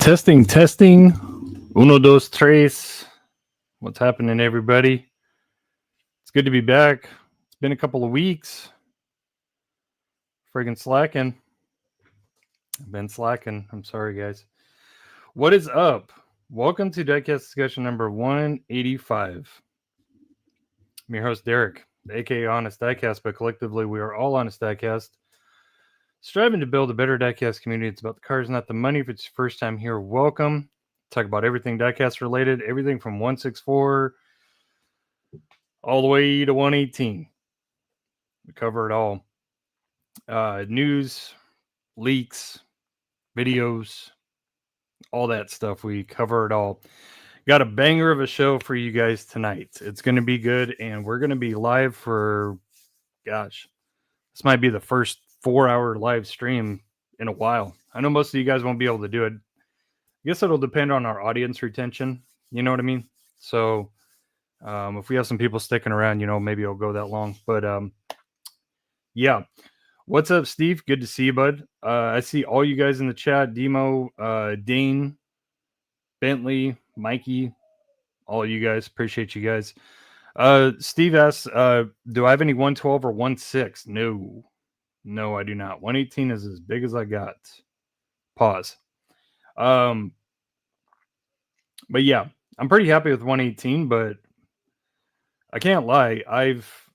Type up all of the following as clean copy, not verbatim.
Testing. Uno, dos, tres. What's happening, everybody? It's good to be back. It's been a couple of weeks. Friggin' slacking. I've been slacking. I'm sorry, guys. What is up? Welcome to Diecast Discussion number 185. I'm your host, Derek, aka Honest Diecast, but collectively we are all Honest Diecast. Striving to build a better diecast community. It's about the cars, not the money. If it's your first time here, welcome. Talk about everything diecast related, everything from 164 all the way to 118. We cover it all. News, leaks, videos, all that stuff. We cover it all. Got a banger of a show for you guys tonight. It's going to be good, and we're going to be live for, gosh, this might be the first 4-hour live stream in a while. I know most of you guys won't be able to do it. I guess it'll depend on our audience retention. You know what I mean? So if we have some people sticking around, maybe it'll go that long. But yeah. What's up, Steve? Good to see you, bud. I see all you guys in the chat. Demo, Dane, Bentley, Mikey, all you guys. Appreciate you guys. Steve asks, do I have any 112 or 16? No, I do not. 118 is as big as I got. Pause. But yeah, I'm pretty happy with 118, but I can't lie. I've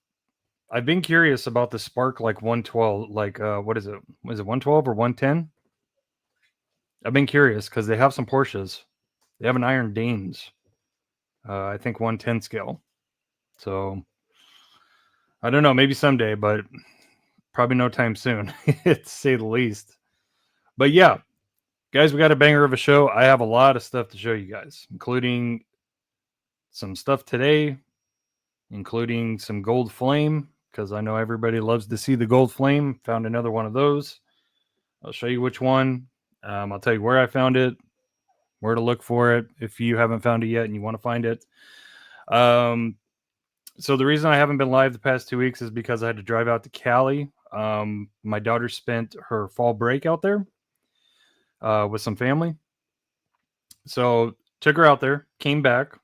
been curious about the Spark like 112, like what is it? Was it 112 or 110? I've been curious because they have some Porsches. They have an Iron Dames. I think 110 scale. So I don't know, maybe someday, but probably no time soon, to say the least. But yeah, guys, we got a banger of a show. I have a lot of stuff to show you guys, including some stuff today, including some gold flame, because I know everybody loves to see the gold flame. Found another one of those. I'll show you which one. I'll tell you where I found it, where to look for it if you haven't found it yet and you want to find it. So the reason I haven't been live the past 2 weeks is because I had to drive out to Cali. My daughter spent her fall break out there with some family. So took her out there, came back.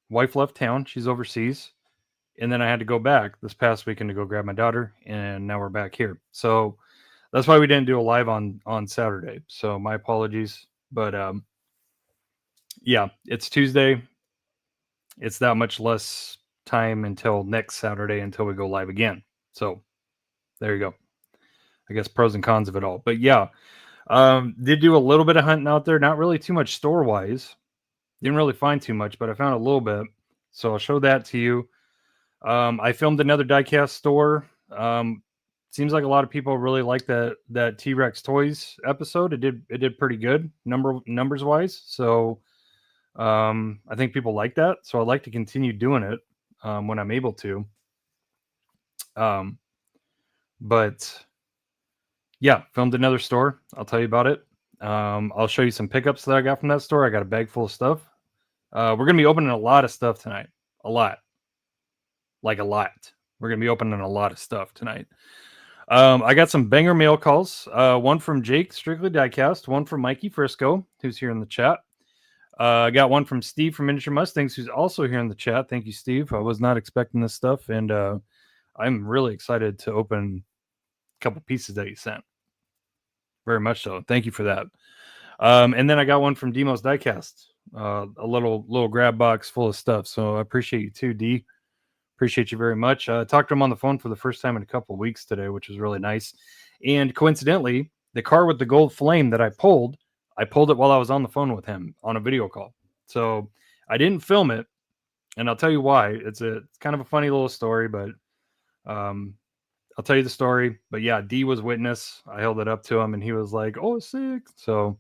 Wife left town. She's overseas. And then I had to go back this past weekend to go grab my daughter. And now we're back here. So that's why we didn't do a live on Saturday. So my apologies. But yeah, it's Tuesday. It's that much less time until next Saturday until we go live again. So there you go. I guess pros and cons of it all. But yeah, did do a little bit of hunting out there. Not really too much store wise. Didn't really find too much, but I found a little bit. So I'll show that to you. I filmed another diecast store. Seems like a lot of people really like that T-Rex Toys episode. It did pretty good numbers wise. So I think people like that. So I'd like to continue doing it when I'm able to. But yeah, filmed another store. I'll tell you about it. I'll show you some pickups that I got from that store. I got a bag full of stuff. We're going to be opening a lot of stuff tonight. A lot. Like a lot. We're going to be opening a lot of stuff tonight. I got some banger mail calls. One from Jake, Strictly Diecast. One from Mikey Frisco, who's here in the chat. I got one from Steve from Miniature Mustangs, who's also here in the chat. Thank you, Steve. I was not expecting this stuff, and I'm really excited to open a couple pieces that you sent. Very much so. Thank you for that. And then I got one from Demos Diecast, a little grab box full of stuff. So I appreciate you too, D. Appreciate you very much. Talked to him on the phone for the first time in a couple of weeks today, which was really nice. And coincidentally, the car with the gold flame that I pulled it while I was on the phone with him on a video call. So I didn't film it, and I'll tell you why. It's kind of a funny little story, but I'll tell you the story. But yeah, D was witness. I held it up to him, and he was like, "Oh, sick." So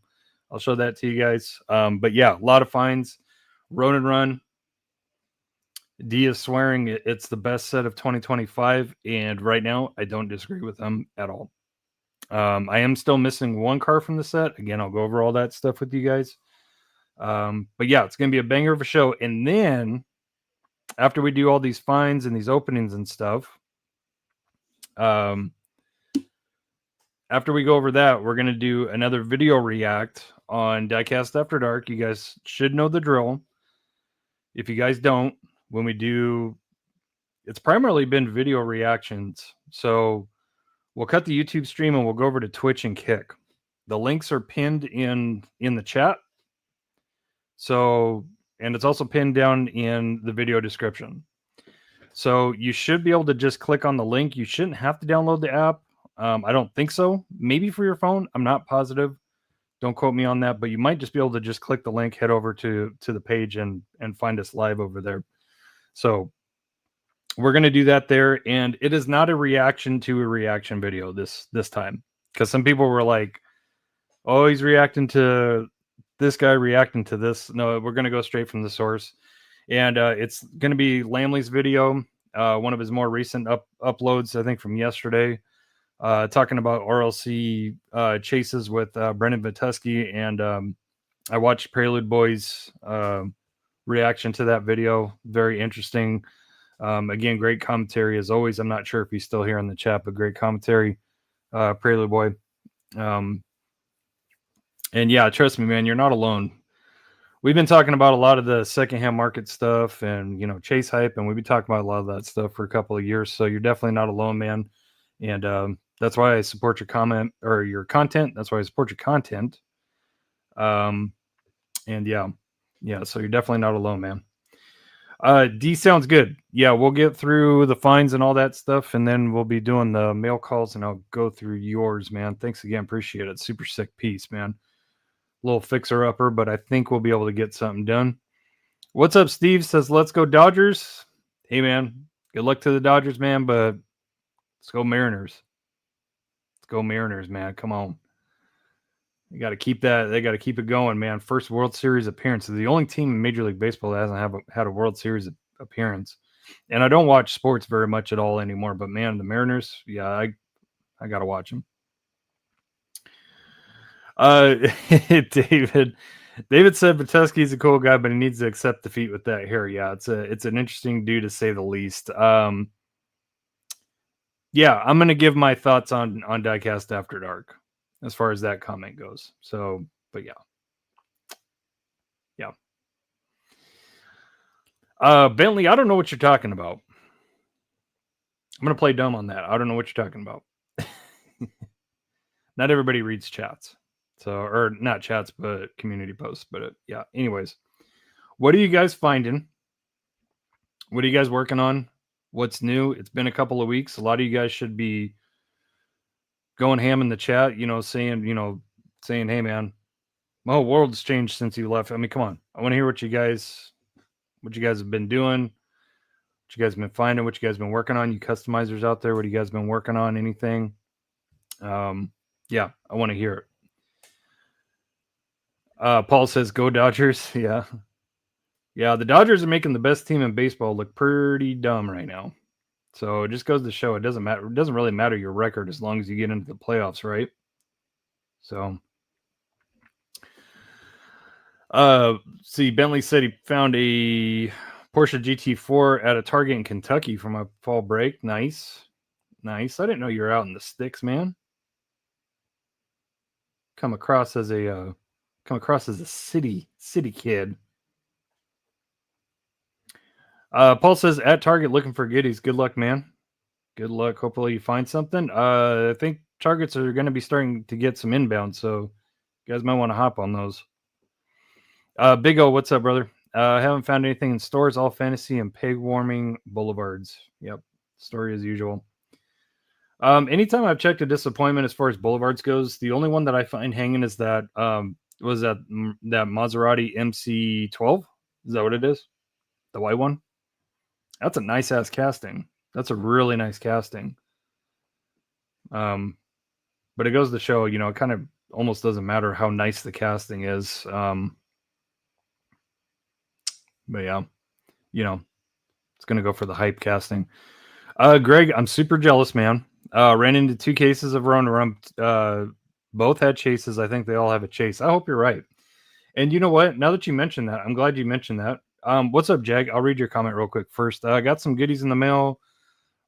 I'll show that to you guys. But yeah, a lot of finds. Ronin Run. D is swearing it's the best set of 2025, and right now I don't disagree with him at all. I am still missing one car from the set. Again, I'll go over all that stuff with you guys. But yeah, it's going to be a banger of a show. And then after we do all these finds and these openings and stuff, after we go over that, we're going to do another video react on Diecast After Dark. You guys should know the drill. If you guys don't, when we do, it's primarily been video reactions. So we'll cut the YouTube stream and we'll go over to Twitch and Kick. The links are pinned in the chat. So, and it's also pinned down in the video description. So you should be able to just click on the link. You shouldn't have to download the app. I don't think so. Maybe for your phone. I'm not positive. Don't quote me on that, but you might just be able to just click the link, head over to the page and find us live over there. So we're going to do that there. And it is not a reaction to a reaction video this time. Because some people were like, oh, he's reacting to this guy reacting to this. No, we're going to go straight from the source. And it's going to be Lamley's video, one of his more recent uploads, I think from yesterday, talking about RLC Chases with Brendan Viteski. And I watched Prelude Boy's reaction to that video. Very interesting. Again, great commentary as always. I'm not sure if he's still here in the chat, but great commentary, Prelude Boy. And yeah, trust me, man, you're not alone. We've been talking about a lot of the secondhand market stuff and, you know, chase hype, and we've been talking about a lot of that stuff for a couple of years. So you're definitely not alone, man. And that's why I support your comment or your content. That's why I support your content. And yeah, so you're definitely not alone, man. D sounds good. Yeah, we'll get through the fines and all that stuff, and then we'll be doing the mail calls, and I'll go through yours, man. Thanks again. Appreciate it. Super sick piece, man. Little fixer-upper, but I think we'll be able to get something done. What's up, Steve? Says, let's go Dodgers. Hey, man. Good luck to the Dodgers, man, but let's go Mariners. Let's go Mariners, man. Come on. You got to keep that. They got to keep it going, man. First World Series appearance. They're the only team in Major League Baseball that hasn't had a World Series appearance. And I don't watch sports very much at all anymore, but man, the Mariners, yeah, I got to watch them. David said Viteski's a cool guy, but he needs to accept defeat with that hair. Yeah, it's an interesting dude to say the least. Yeah, I'm gonna give my thoughts on Diecast After Dark as far as that comment goes. So, but yeah. Bentley, I don't know what you're talking about. I'm gonna play dumb on that. I don't know what you're talking about. Not everybody reads chats. So, or not chats, but community posts. But yeah, anyways, what are you guys finding? What are you guys working on? What's new? It's been a couple of weeks. A lot of you guys should be going ham in the chat, saying, hey, man, my whole world's changed since you left. I mean, come on. I want to hear what you guys have been doing, what you guys have been finding, what you guys have been working on. You customizers out there, what you guys have been working on? Anything? Yeah, I want to hear it. Paul says, go Dodgers. Yeah. Yeah, the Dodgers are making the best team in baseball look pretty dumb right now. So it just goes to show it doesn't matter. It doesn't really matter your record as long as you get into the playoffs, right? So, see, Bentley said he found a Porsche GT4 at a Target in Kentucky for my fall break. Nice. I didn't know you were out in the sticks, man. Come across as a city kid. Paul says, at Target looking for goodies. Good luck, man. Good luck. Hopefully you find something. I think Targets are going to be starting to get some inbound, so you guys might want to hop on those. Big O, what's up, brother? I haven't found anything in stores. All fantasy and peg warming boulevards. Yep, story as usual. Anytime I've checked a disappointment as far as boulevards goes, the only one that I find hanging is that was that Maserati MC12. Is that what it is? The white one? That's a nice ass casting. That's a really nice casting. But it goes to show, it kind of almost doesn't matter how nice the casting is. But yeah, it's going to go for the hype casting. Greg, I'm super jealous, man. Ran into 2 cases of Ronin Run. Both had chases. I think they all have a chase. I hope you're right. And you know what? Now that you mentioned that, I'm glad you mentioned that. What's up, Jag? I'll read your comment real quick first. I got some goodies in the mail.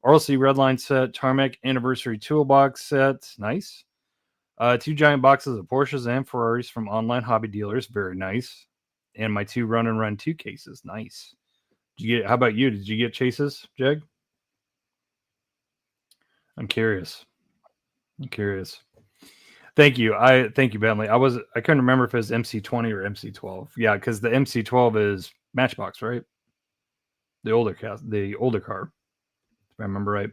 RLC Redline set, Tarmac Anniversary Toolbox set. Nice. 2 giant boxes of Porsches and Ferraris from online hobby dealers. Very nice. And my 2 Ronin Run 2 cases. Nice. How about you? Did you get chases, Jag? I'm curious. Thank you. Thank you, Bentley. I couldn't remember if it was MC20 or MC12. Yeah, because the MC12 is Matchbox, right? The older car, if I remember right.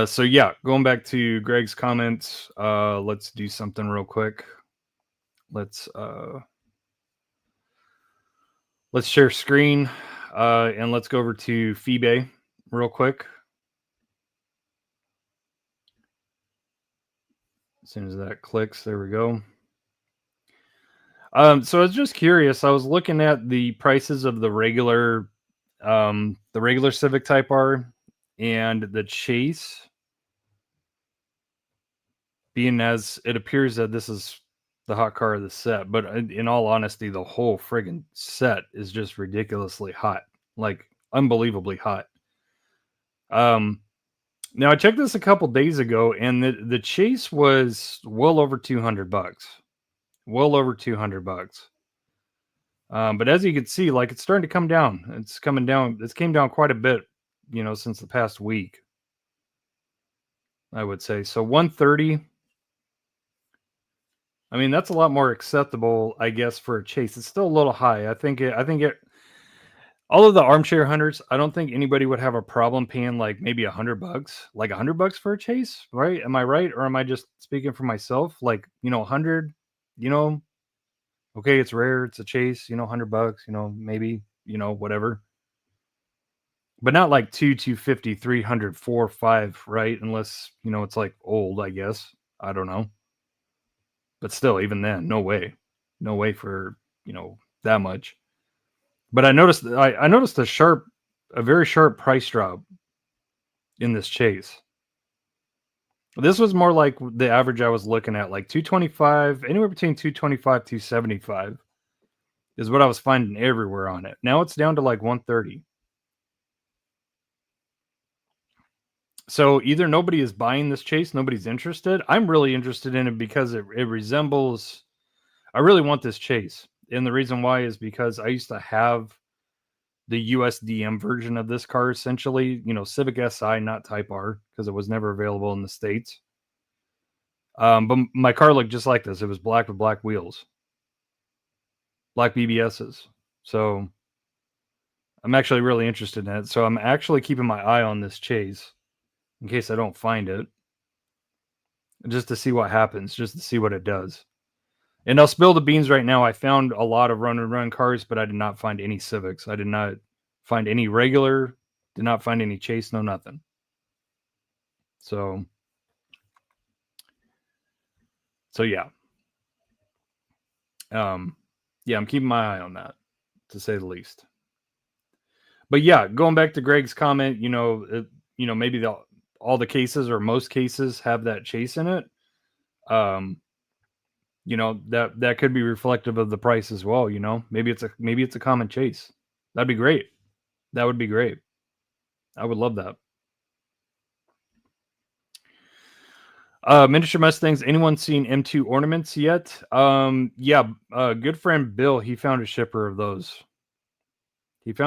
So yeah, going back to Greg's comments, let's do something real quick. Let's share screen, and let's go over to Feebay real quick. As soon as that clicks, there we go. So I was just curious. I was looking at the prices of the regular Civic Type R and the Chase, being as it appears that this is the hot car of the set, but in all honesty, the whole friggin' set is just ridiculously hot, like unbelievably hot. Now I checked this a couple days ago, and the Chase was well over $200. Well over $200. But as you can see, like, it's starting to come down. It's coming down. It's came down quite a bit, since the past week, I would say. So 130. I mean, that's a lot more acceptable, I guess, for a Chase. It's still a little high. I think all of the armchair hunters, I don't think anybody would have a problem paying like maybe $100, like $100 for a Chase, right? Am I right? Or am I just speaking for myself? Like, 100, okay, it's rare. It's a Chase, $100, maybe, whatever. But not like 250, 300, 4, 5, right? Unless, it's like old, I guess. I don't know. But still, even then, no way for, that much. But I noticed a very sharp price drop in this Chase. This was more like the average I was looking at, like 225, anywhere between 225, 275 is what I was finding everywhere on it. Now it's down to like 130. So either nobody is buying this Chase, nobody's interested. I'm really interested in it because it resembles, I really want this Chase. And the reason why is because I used to have the USDM version of this car, essentially, Civic Si, not Type R, because it was never available in the States. But my car looked just like this. It was black with black wheels, black BBSs. So I'm actually really interested in it. So I'm actually keeping my eye on this Chase in case I don't find it, just to see what happens, just to see what it does. And I'll spill the beans right now. I found a lot of Ronin Run cars, but I did not find any Civics. I did not find any regular, did not find any Chase, no nothing. So yeah. Yeah, I'm keeping my eye on that, to say the least. But yeah, going back to Greg's comment, maybe all the cases or most cases have that Chase in it. That could be reflective of the price as well. Maybe it's a common Chase. That'd be great. That would be great. I would love that. Miniature Mustangs. Anyone seen M2 ornaments yet? Yeah. Good friend Bill, he found a shipper of those. If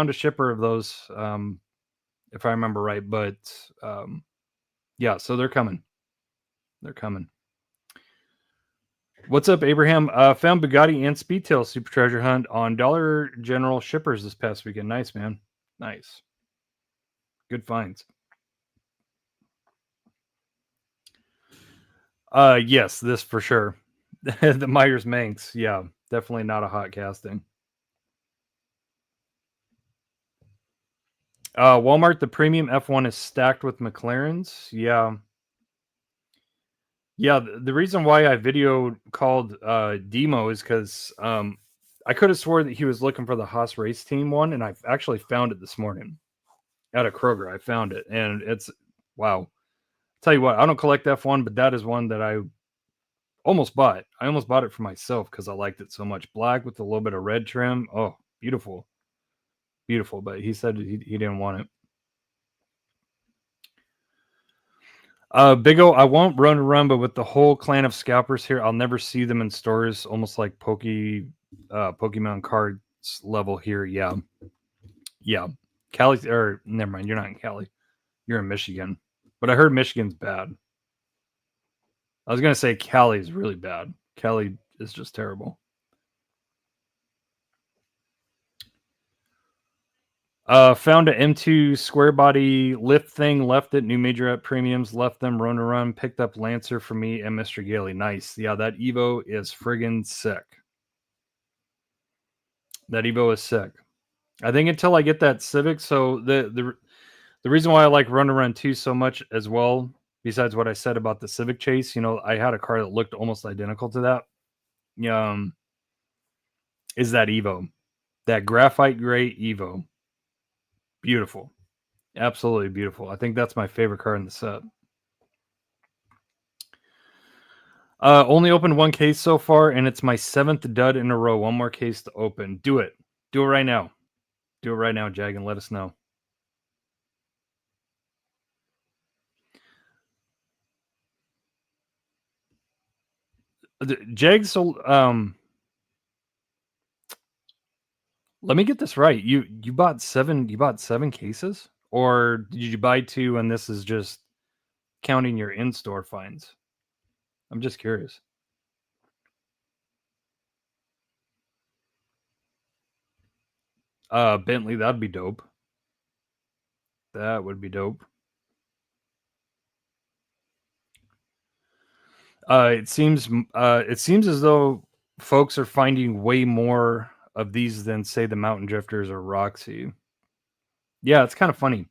I remember right. But yeah, so they're coming. What's up, Abraham? Found Bugatti and Speedtail Super Treasure Hunt on Dollar General shippers this past weekend. Nice, man. Nice. Good finds. Yes, this for sure. The Myers Manx. Yeah, definitely not a hot casting. Walmart, the premium F1 is stacked with McLarens. Yeah. Yeah, the reason why I video called Demo is because I could have swore that he was looking for the Haas Race Team one, and I actually found it this morning at a Kroger. I found it, and it's, wow. Tell you what, I don't collect F1, but that is one that I almost bought. I almost bought it for myself because I liked it so much. Black with a little bit of red trim. Oh, beautiful. Beautiful, but he said he didn't want it. Big O, I won't run, but with the whole clan of scalpers here, I'll never see them in stores. Almost like Pokemon cards level here. Yeah, yeah. Cali, or never mind. You're not in Cali. You're in Michigan. But I heard Michigan's bad. I was gonna say Cali is really bad. Cali is just terrible. Found an M2 square body lift thing, left it. New majorette premiums, left them. Ronin Run, picked up Lancer for me and Mr. Gailey. Nice. Yeah, that Evo is friggin' sick. That Evo is sick. I think until I get that Civic, so the reason why I like Ronin Run 2 so much as well, besides what I said about the Civic Chase, I had a car that looked almost identical to that. Is that Evo. That graphite gray Evo. Beautiful. Absolutely beautiful. I think that's my favorite car in the set. Only opened one case so far, and it's my 7th dud in a row. One more case to open. Do it. Do it right now. Do it right now, Jag, and let us know. Jag, so let me get this right. You bought 7 cases? Or did you buy 2 and this is just counting your in-store finds? I'm just curious. Bentley, that'd be dope. That would be dope. It seems as though folks are finding way more of these than, say, the Mountain Drifters or Roxy. Yeah, it's kind of funny.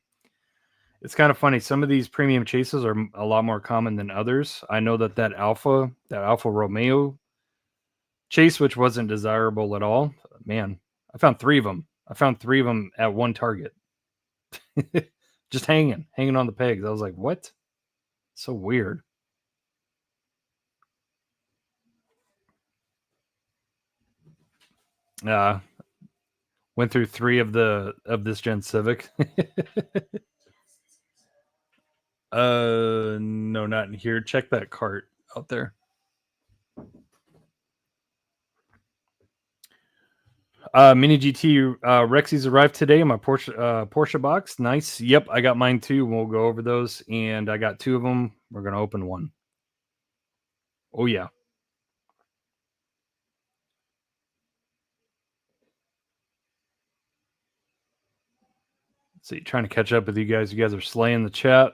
It's kind of funny. Some of these premium chases are a lot more common than others. I know that Alfa Romeo chase, which wasn't desirable at all. Man, I found 3 of them. I found 3 of them at one target. Just hanging on the pegs. I was like, what? So weird. Went through 3 of this gen Civic. No, not in here. Check that cart out there. Mini GT Rexy's arrived today in my Porsche box. Nice. Yep, I got mine too. We'll go over those, and I got 2 of them. We're gonna open one. Oh yeah. Let's see, trying to catch up with you guys. You guys are slaying the chat.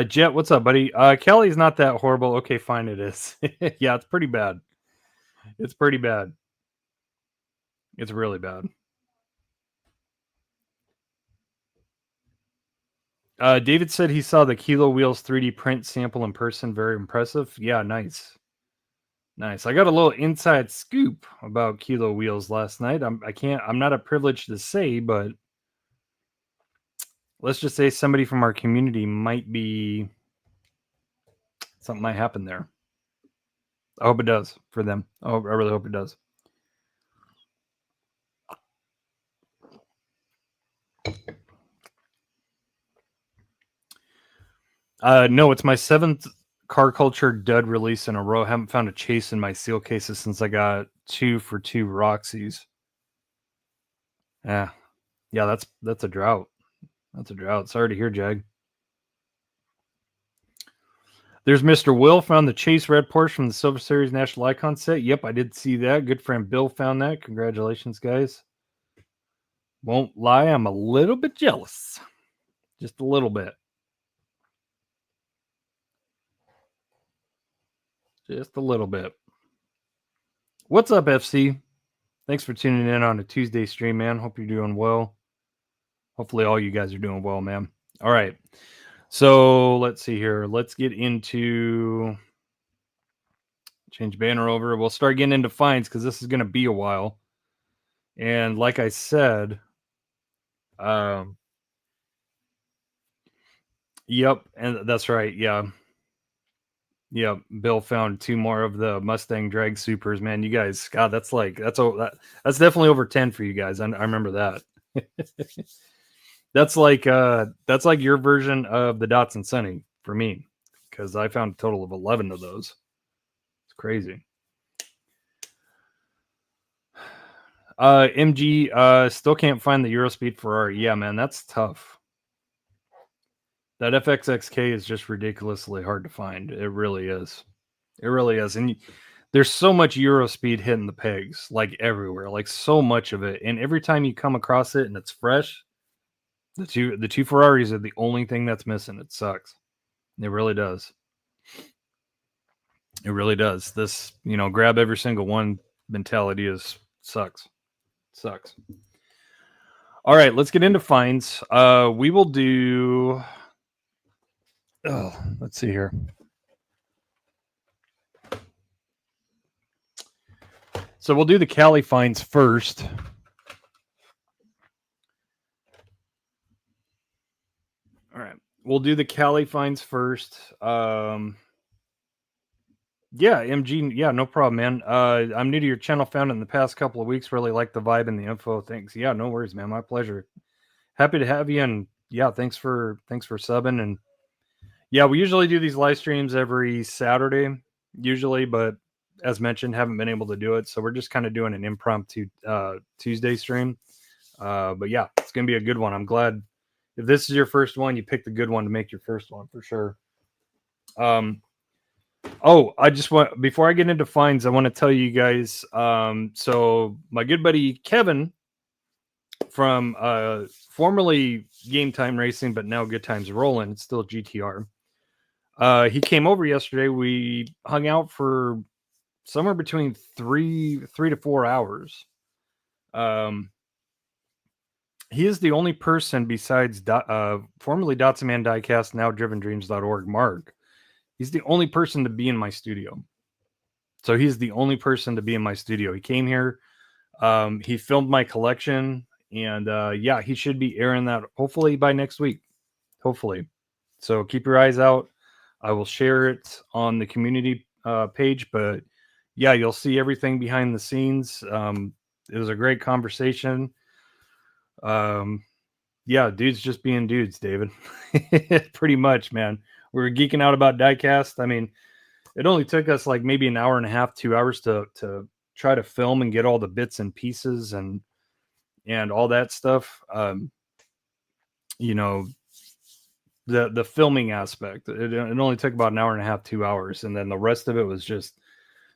Jet, what's up, buddy? Kelly's not that horrible. Okay, fine, it is. Yeah, it's pretty bad. It's pretty bad. It's really bad. David said he saw the Kilo Wheels 3D print sample in person. Very impressive. Yeah, nice. Nice. I got a little inside scoop about Kilo Wheels last night. I'm not privileged to say, but let's just say somebody from our community something might happen there. I hope it does for them. I really hope it does. No, it's my 7th car culture dud release in a row. I haven't found a chase in my seal cases since I got 2 for 2 Roxy's. Yeah, that's a drought. That's a drought. Sorry to hear, Jag. There's Mr. Will found the Chase Red Porsche from the Silver Series National Icon set. Yep, I did see that. Good friend Bill found that. Congratulations, guys. Won't lie, I'm a little bit jealous. Just a little bit. Just a little bit. What's up, FC? Thanks for tuning in on a Tuesday stream, man. Hope you're doing well. Hopefully all you guys are doing well, man. All right. So let's see here. Let's get into change banner over. We'll start getting into finds because this is going to be a while. And like I said, yep, and that's right. Yeah. Yeah, Bill found 2 more of the Mustang Drag Supers, man. You guys, God, that's definitely over 10 for you guys. I remember that. That's like your version of the Datsun Sunny. for me, because I found a total of 11 of those. It's crazy. MG, still can't find the Eurospeed Ferrari. Yeah, man, that's tough. That FXXK is just ridiculously hard to find. It really is. It really is. And there's so much Eurospeed hitting the pegs, like everywhere, like so much of it. And every time you come across it and it's fresh, the two Ferraris are the only thing that's missing. It sucks. It really does. It really does. This, grab every single one mentality sucks. Sucks. All right, let's get into finds. We will do. Oh, let's see here. So we'll do the Cali finds first. All right, we'll do the Cali finds first. Yeah, MG. Yeah, no problem, man. I'm new to your channel. Found it in the past couple of weeks. Really like the vibe and the info. Thanks. Yeah, no worries, man. My pleasure. Happy to have you. And yeah, thanks for subbing. And yeah, we usually do these live streams every Saturday, usually, but as mentioned, haven't been able to do it. So we're just kind of doing an impromptu Tuesday stream. But yeah, it's gonna be a good one. I'm glad if this is your first one, you picked a good one to make your first one for sure. Oh, I just want, before I get into finds, I want to tell you guys. So my good buddy Kevin from formerly Game Time Racing, but now Good Times Rolling, it's still GTR. He came over yesterday. We hung out for somewhere between 3 to 4 hours. He is the only person besides formerly Dotson Diecast, now DrivenDreams.org, Mark. He's the only person to be in my studio. So he's the only person to be in my studio. He came here. He filmed my collection. And yeah, he should be airing that hopefully by next week. Hopefully. So keep your eyes out. I will share it on the community page. But yeah, you'll see everything behind the scenes. It was a great conversation. Yeah, dudes just being dudes, David. Pretty much, man. We were geeking out about diecast. I mean, it only took us like maybe an hour and a half, 2 hours to try to film and get all the bits and pieces and all that stuff. The filming aspect. It only took about an hour and a half, 2 hours, and then the rest of it was just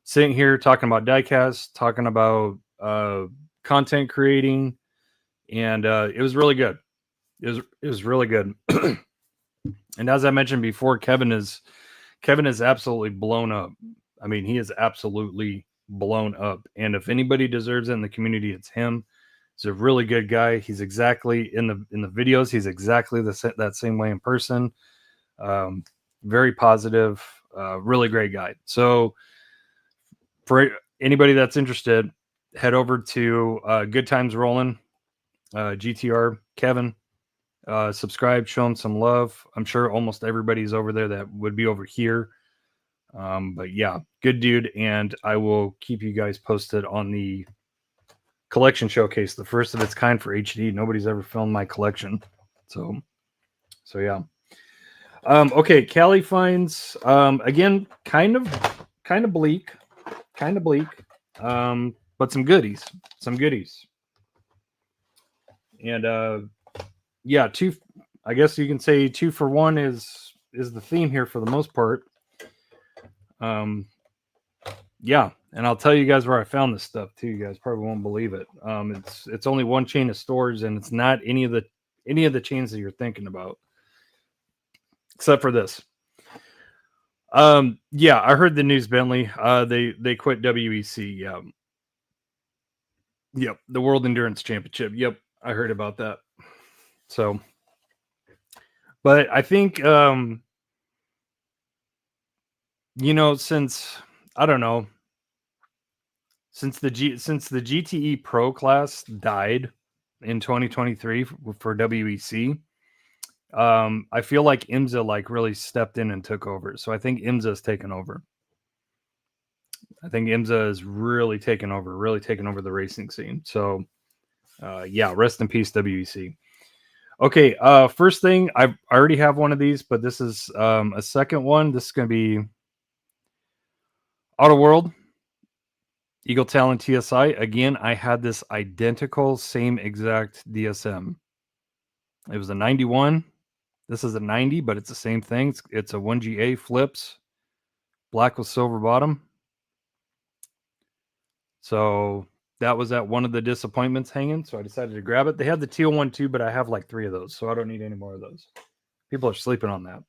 sitting here talking about diecast, talking about content creating, and it was really good. It was really good. And as I mentioned before, Kevin is absolutely blown up. I mean, he is absolutely blown up. And if anybody deserves it in the community, it's him. He's a really good guy. He's exactly in the videos. He's exactly that same way in person. Very positive, really great guy. So for anybody that's interested, head over to Good Times Rolling, GTR Kevin. Subscribe, show him some love. I'm sure almost everybody's over there that would be over here. But yeah, good dude. And I will keep you guys posted on the collection showcase, the first of its kind for HD. Nobody's ever filmed my collection. So yeah. Okay. Cali finds, again, kind of bleak, but some goodies. And, yeah, I guess you can say 2 for 1 is the theme here for the most part. Yeah, and I'll tell you guys where I found this stuff too. You guys probably won't believe it. It's only one chain of stores, and it's not any of the chains that you're thinking about, except for this. Yeah, I heard the news, Bentley. They quit WEC. Yeah. Yep, the World Endurance Championship. Yep, I heard about that. So, but I think, since I don't know, since the GTE Pro class died in 2023 for WEC, I feel like IMSA really stepped in and took over. So I think IMSA is taking over. I think IMSA is really taking over the racing scene. So, yeah, rest in peace, WEC. Okay, first thing, I already have one of these, but this is a second one. This is going to be Auto World Eagle Talon TSI. Again, I had this identical, same exact DSM. It was a 91. This is a 90, but it's the same thing. It's a 1GA flips, black with silver bottom. So that was at one of the disappointments hanging. So I decided to grab it. They had the teal one too, but I have like 3 of those. So I don't need any more of those. People are sleeping on that.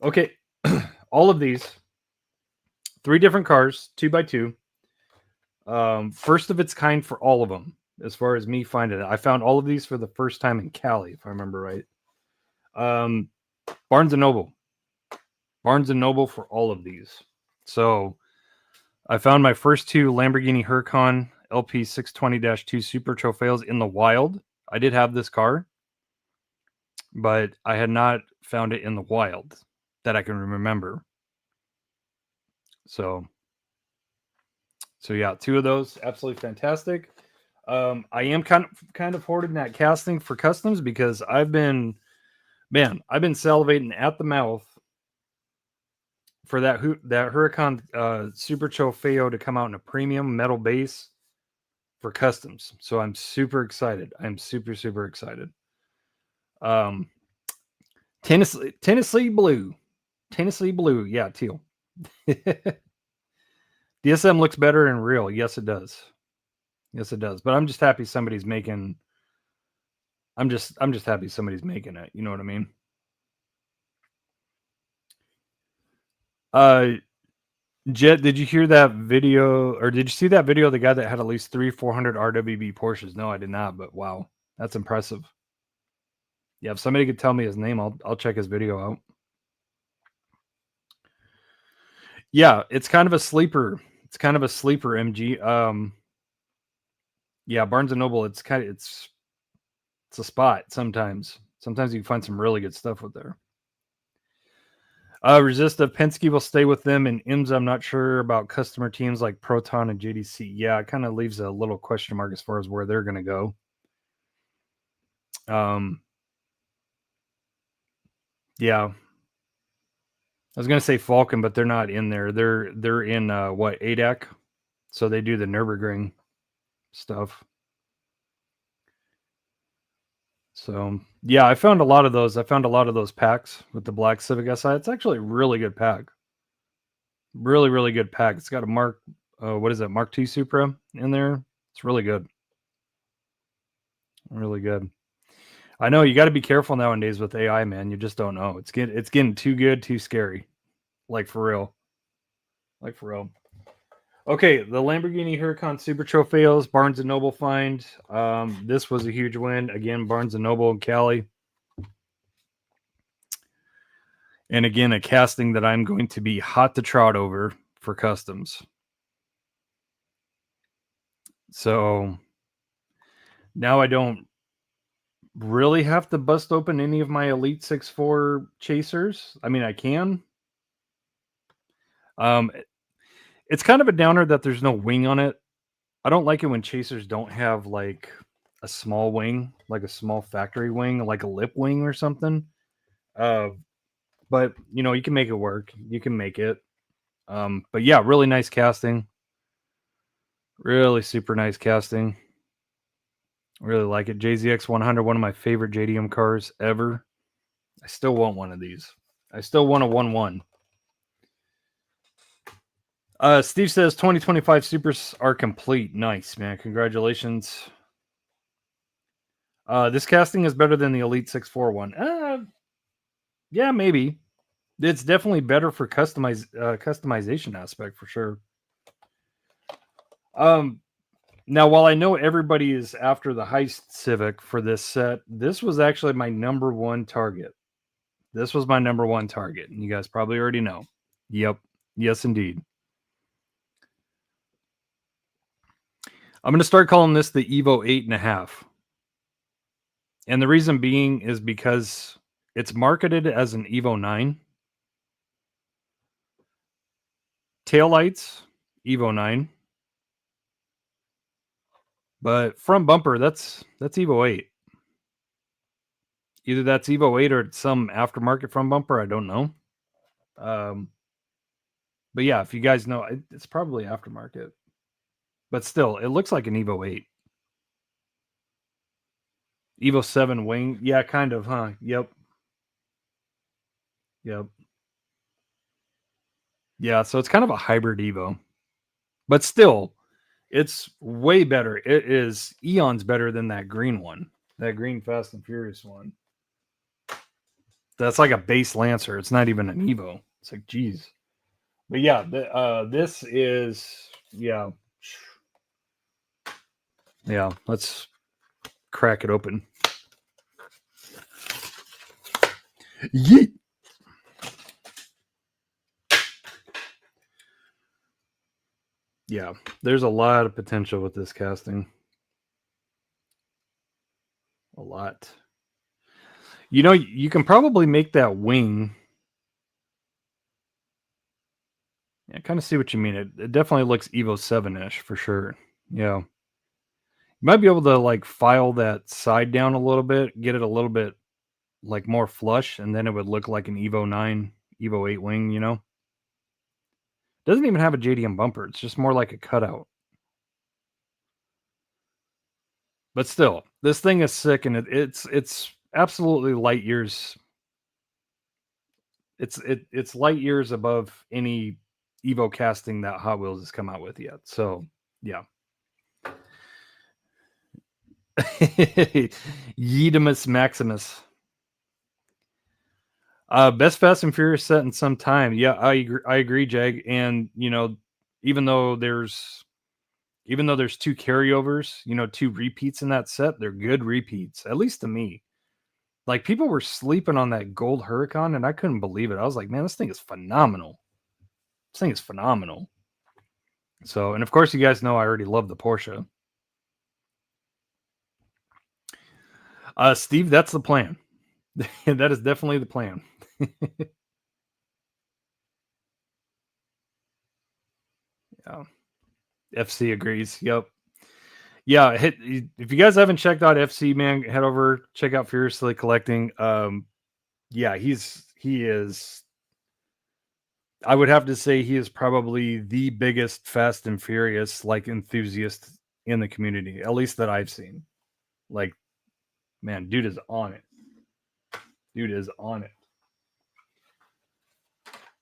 Okay. All of these, 3 different cars, 2x2. First of its kind for all of them, as far as me finding it. I found all of these for the first time in Cali, if I remember right. Barnes & Noble. Barnes & Noble for all of these. So I found my first 2 Lamborghini Huracan LP 620-2 Super Trofeos in the wild. I did have this car, but I had not found it in the wild that I can remember. So yeah, 2 of those, absolutely fantastic. I am kind of hoarding that casting for customs because I've been salivating at the mouth for that Huracan Super Trofeo to come out in a premium metal base for customs. So I'm super excited. I'm super excited. Tennessee blue, yeah, teal. DSM looks better in real. Yes, it does. But I'm just happy somebody's making. I'm just happy somebody's making it. You know what I mean? Jet, did you hear that video, or did you see that video of the guy that had at least 400 RWB Porsches? No, I did not, but wow, that's impressive. Yeah, if somebody could tell me his name, I'll check his video out. Yeah, it's kind of a sleeper. It's kind of a sleeper MG. Yeah, Barnes & Noble, it's a spot sometimes. Sometimes you can find some really good stuff with there. Resistive Penske will stay with them, and IMSA, I'm not sure about customer teams like Proton and JDC. Yeah, it kind of leaves a little question mark as far as where they're going to go. Yeah, I was going to say Falcon, but they're not in there. They're in what, ADAC? So they do the Nürburgring stuff. So yeah, I found a lot of those. I found a lot of those packs with the black Civic Si. It's actually a really good pack. Really good pack. It's got a Mark II Supra in there. It's really good. Really good. I know you got to be careful nowadays with AI, man. You just don't know. It's getting too good, too scary. Like for real. Okay, the Lamborghini Huracan Super Trofeos, Barnes & Noble find. This was a huge win. Again, Barnes & Noble in Cali. And again, a casting that I'm going to be hot to trot over for customs. So now I don't really have to bust open any of my Elite 6.4 chasers. I mean, I can. It's kind of a downer that there's no wing on it. I don't like it when chasers don't have like a small wing, like a small factory wing, like a lip wing or something. But you know, you can make it work. You can make it. But yeah, really nice casting. Really super nice casting. Really like it. JZX 100, one of my favorite JDM cars ever. I still want one of these. I still want a 1-1. Steve says 2025 Supers are complete. Nice, man. Congratulations. This casting is better than the Elite 6.4 one. Yeah, maybe. It's definitely better for customization aspect for sure. Now, while I know everybody is after the Heist Civic for this set, this was actually my number 1 target. This was my number 1 target, and you guys probably already know. Yep. Yes, indeed. I'm going to start calling this the Evo 8.5. And the reason being is because it's marketed as an Evo 9. Taillights, Evo 9. But front bumper, that's Evo 8. Either that's Evo 8 or it's some aftermarket front bumper. I don't know. But yeah, if you guys know, it's probably aftermarket. But still, it looks like an Evo 8. Evo 7 wing. Yeah, kind of, huh? Yep. Yep. Yeah, so it's kind of a hybrid Evo. But still, it's way better. It is eons better than that green one. That green Fast and Furious one. That's like a base Lancer. It's not even an Evo. It's like, geez. But yeah, this is, yeah. Yeah, let's crack it open. Yeet. Yeah, there's a lot of potential with this casting. A lot. You know, you can probably make that wing. I kind of see what you mean. It definitely looks Evo 7-ish for sure. Yeah. You might be able to like file that side down a little bit, get it a little bit like more flush, and then it would look like an Evo 9, Evo 8 wing, you know? Doesn't even have a JDM bumper. It's just more like a cutout. But still, this thing is sick, and it's absolutely light years. It's light years above any Evo casting that Hot Wheels has come out with yet. So yeah. Yeetimus Maximus. Best Fast and Furious set in some time. Yeah, I agree, Jag. And you know, even though there's two carryovers, you know, two repeats in that set, they're good repeats, at least to me. Like people were sleeping on that gold Huracan, and I couldn't believe it. I was like, man, this thing is phenomenal. This thing is phenomenal. So, and of course, you guys know I already love the Porsche. Steve, that's the plan. That is definitely the plan. Yeah. FC agrees. Yep. Yeah. If you guys haven't checked out FC, man, head over, check out Furiously Collecting. Yeah, he is. I would have to say he is probably the biggest Fast and Furious like enthusiast in the community, at least that I've seen. Like, man, dude is on it. Dude is on it.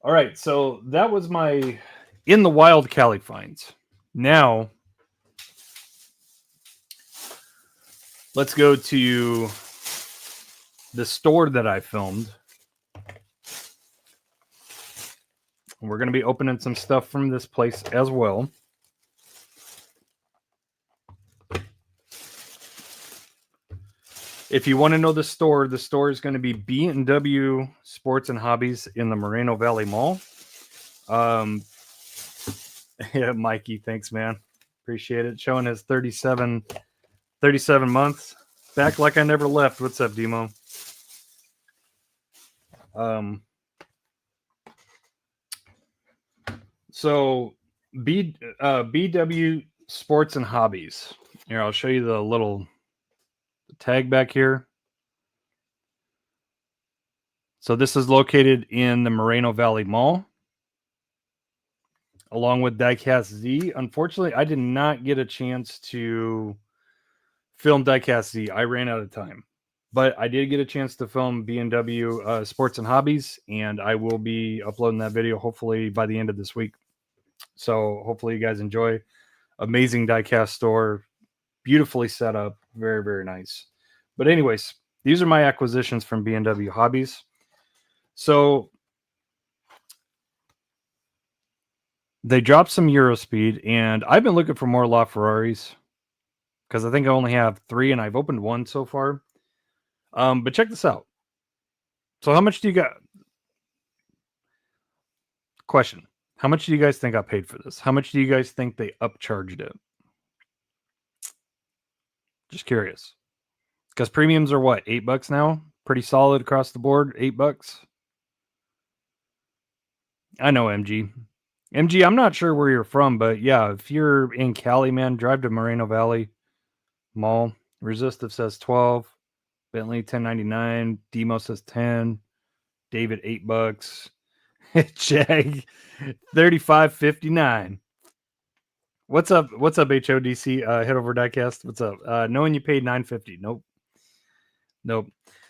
All right, so that was my in the wild Cali finds. Now, let's go to the store that I filmed. We're going to be opening some stuff from this place as well. If you want to know the store is going to be B&W Sports and Hobbies in the Moreno Valley Mall. Yeah, Mikey, thanks, man. Appreciate it. Showing his 37 months. Back like I never left. What's up, Demo? So BW Sports and Hobbies. Here, I'll show you the little tag back here. So this is located in the Moreno Valley Mall, along with Diecast Z. Unfortunately, I did not get a chance to film Diecast Z. I ran out of time. But I did get a chance to film B&W Sports and Hobbies, and I will be uploading that video hopefully by the end of this week. So hopefully you guys enjoy. Amazing diecast store, beautifully set up, very, very nice. But anyways, these are my acquisitions from B&W Hobbies. So they dropped some Eurospeed, and I've been looking for more LaFerraris because I think I only have 3, and I've opened 1 so far. But check this out. So how much do you got? Question. How much do you guys think I paid for this? How much do you guys think they upcharged it? Just curious. Because premiums are what? $8 now? Pretty solid across the board. $8. I know, MG. MG, I'm not sure where you're from, but yeah, if you're in Cali, man, drive to Moreno Valley Mall. Resistive says 12. Bentley $10.99. Demo says 10. David $8. Jag $35.59. What's up? What's up, HODC? Head over Diecast. What's up? Knowing you paid $9.50. Nope.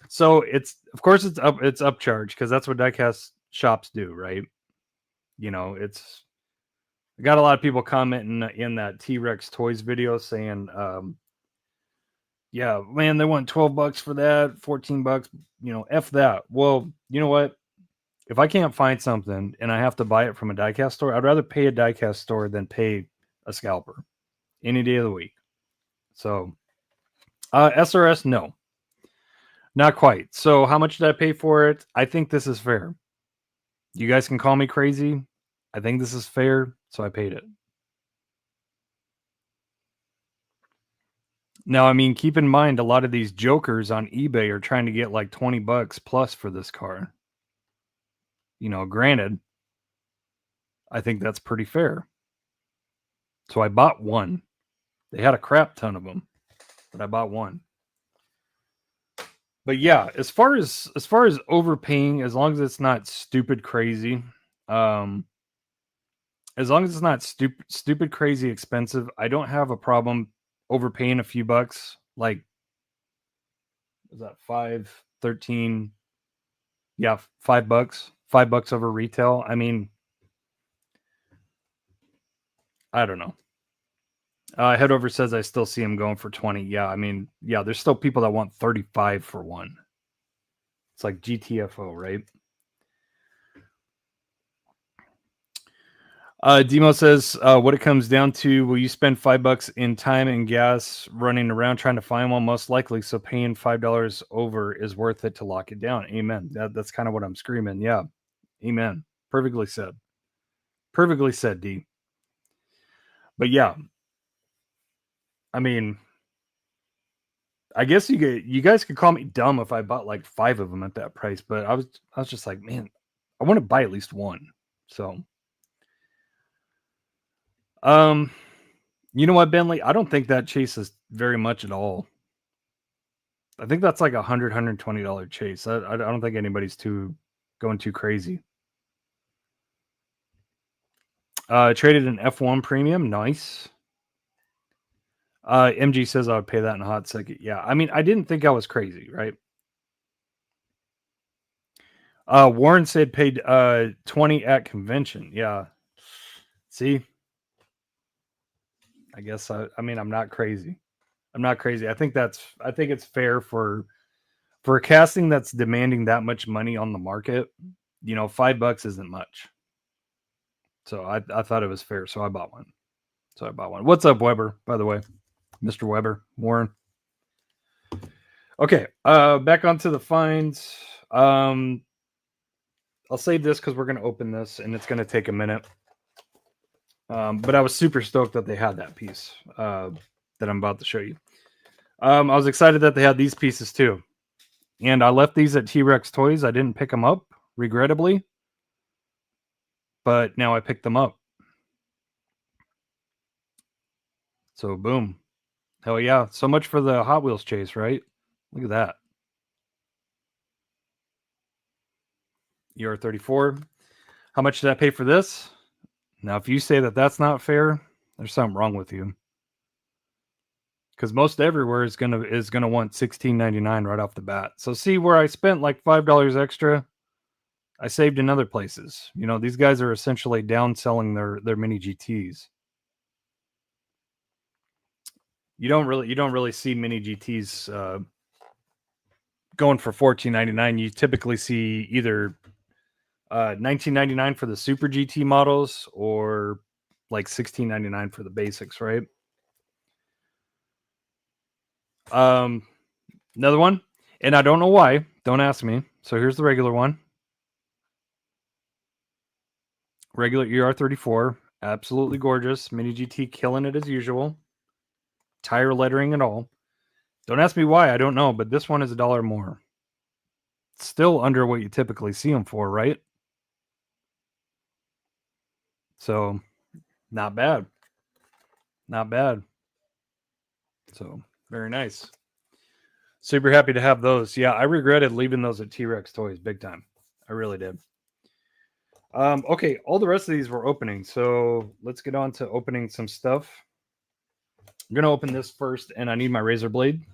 So it's, of course it's upcharge because that's what diecast shops do, right? You know, it's, I got a lot of people commenting in that T-Rex Toys video saying, yeah, man, they want $12 for that, $14, you know, F that. Well, you know what? If I can't find something and I have to buy it from a diecast store, I'd rather pay a diecast store than pay a scalper any day of the week. So, SRS, no, not quite. So, how much did I pay for it? I think this is fair. You guys can call me crazy. I think this is fair, so I paid it. Now, I mean, keep in mind, a lot of these jokers on eBay are trying to get like $20 plus for this car. You know, granted, I think that's pretty fair. So I bought one. They had a crap ton of them, but I bought one. But yeah, as far as overpaying, as long as it's not stupid crazy, as long as it's not stupid crazy expensive, I don't have a problem overpaying a few bucks. Like, was that 5.13? Yeah, $5. $5 over retail. I mean, I don't know. Headover says I still see him going for 20. Yeah, I mean, yeah, there's still people that want 35 for one. It's like GTFO, right? Demo says, what it comes down to, will you spend $5 in time and gas running around trying to find one? Most likely. So paying $5 over is worth it to lock it down. Amen. That's kind of what I'm screaming. Yeah. Amen. Perfectly said. Perfectly said, D. But yeah, I mean, I guess you guys could call me dumb if I bought like 5 of them at that price, but I was just like, man, I want to buy at least one. So, you know what, Bentley? I don't think that chases very much at all. I think that's like $120 chase. I don't think anybody's going too crazy. Traded an F1 premium. Nice. MG says I would pay that in a hot second. Yeah, I mean, I didn't think I was crazy, right? Warren said paid 20 at convention. Yeah. See, I guess I mean, I'm not crazy. I'm not crazy. I think it's fair for a casting that's demanding that much money on the market. You know, $5 isn't much. So I thought it was fair. So I bought one. What's up, Weber? By the way, Mr. Weber, Warren. Okay, back onto the finds. I'll save this because we're gonna open this and it's gonna take a minute. But I was super stoked that they had that piece that I'm about to show you. I was excited that they had these pieces too. And I left these at T-Rex Toys. I didn't pick them up, regrettably. But now I picked them up. So boom. Hell yeah. So much for the Hot Wheels chase, right? Look at that. ER34. How much did I pay for this? Now, if you say that that's not fair, there's something wrong with you. Because most everywhere is gonna want $16.99 right off the bat. So see where I spent like $5 extra, I saved in other places. You know, these guys are essentially downselling their mini GTs. You don't really see mini GTs going for $14.99. You typically see either $19.99 for the Super GT models or like $16.99 for the basics, right? Another one, and I don't know why. Don't ask me. So here's the regular one. Regular ER34, absolutely gorgeous. Mini GT killing it as usual. Tire lettering and all. Don't ask me why. I don't know, but this one is $1 more. Still under what you typically see them for, right? So, not bad. Not bad. So, very nice. Super happy to have those. Yeah, I regretted leaving those at T-Rex Toys big time. I really did. Okay, all the rest of these were opening, so let's get on to opening some stuff. I'm gonna open this first, and I need my razor blade.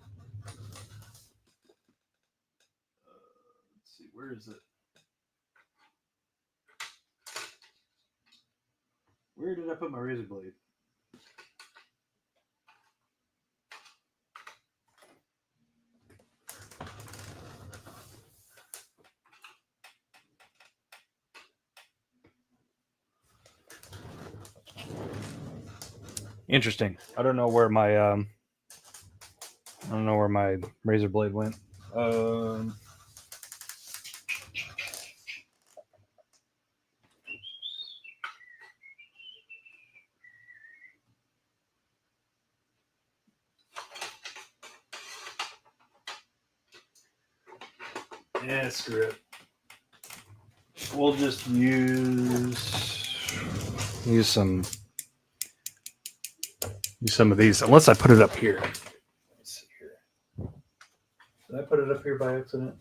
Let's see, where is it? Where did I put my razor blade? Interesting. I don't know where my razor blade went. Yeah, screw it. We'll just use some of these, unless I put it up here. Let's see here. Did I put it up here by accident?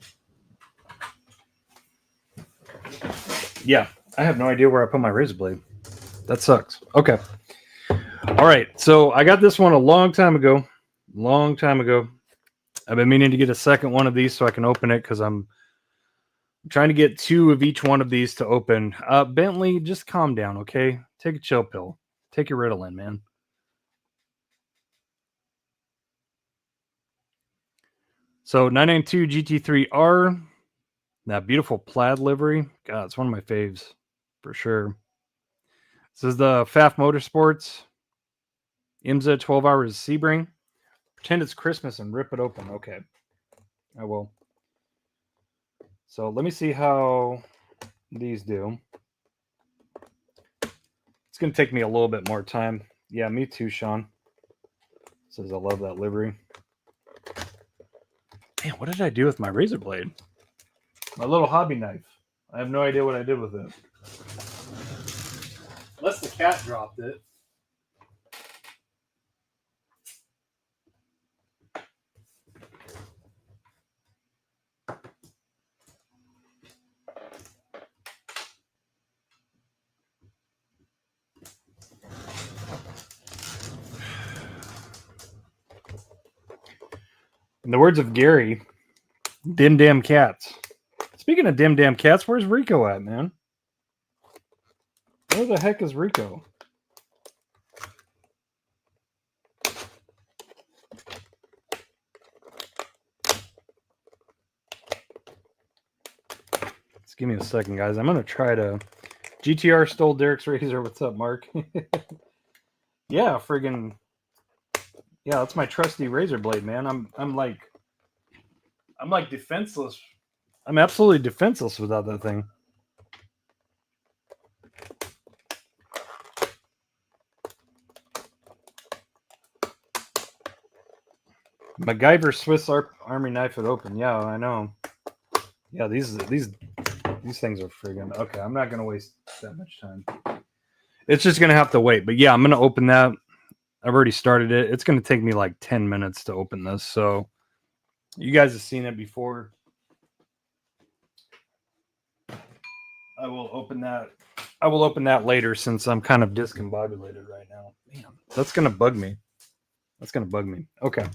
Yeah, I have no idea where I put my razor blade. That sucks. Okay. All right. So I got this one a long time ago. I've been meaning to get a second one of these so I can open it because I'm trying to get 2 of each one of these to open. Bentley, just calm down, okay? Take a chill pill. Take your Ritalin, man. So 992 GT3R, that beautiful plaid livery. God, it's one of my faves for sure. This is the Pfaff Motorsports IMSA 12 hours Sebring. Pretend it's Christmas and rip it open. Okay, I will. So let me see how these do. It's going to take me a little bit more time. Yeah, me too, Sean. Says I love that livery. Man, what did I do with my razor blade? My little hobby knife. I have no idea what I did with it. Unless the cat dropped it. In the words of Gary, dim damn cats. Speaking of dim damn cats, where's Rico at, man? Where the heck is Rico? Just give me a second, guys. I'm gonna try to. GTR stole Derek's razor. What's up, Mark? Yeah, friggin'. Yeah, that's my trusty razor blade, man. I'm like defenseless. I'm absolutely defenseless without that thing. MacGyver Swiss Army knife it open. Yeah, I know. Yeah, these things are friggin'. Okay, I'm not gonna waste that much time. It's just gonna have to wait. But yeah, I'm gonna open that. I've already started it. It's gonna take me like 10 minutes to open this. So you guys have seen it before. I will open that later since I'm kind of discombobulated right now. Man, that's gonna bug me. Okay.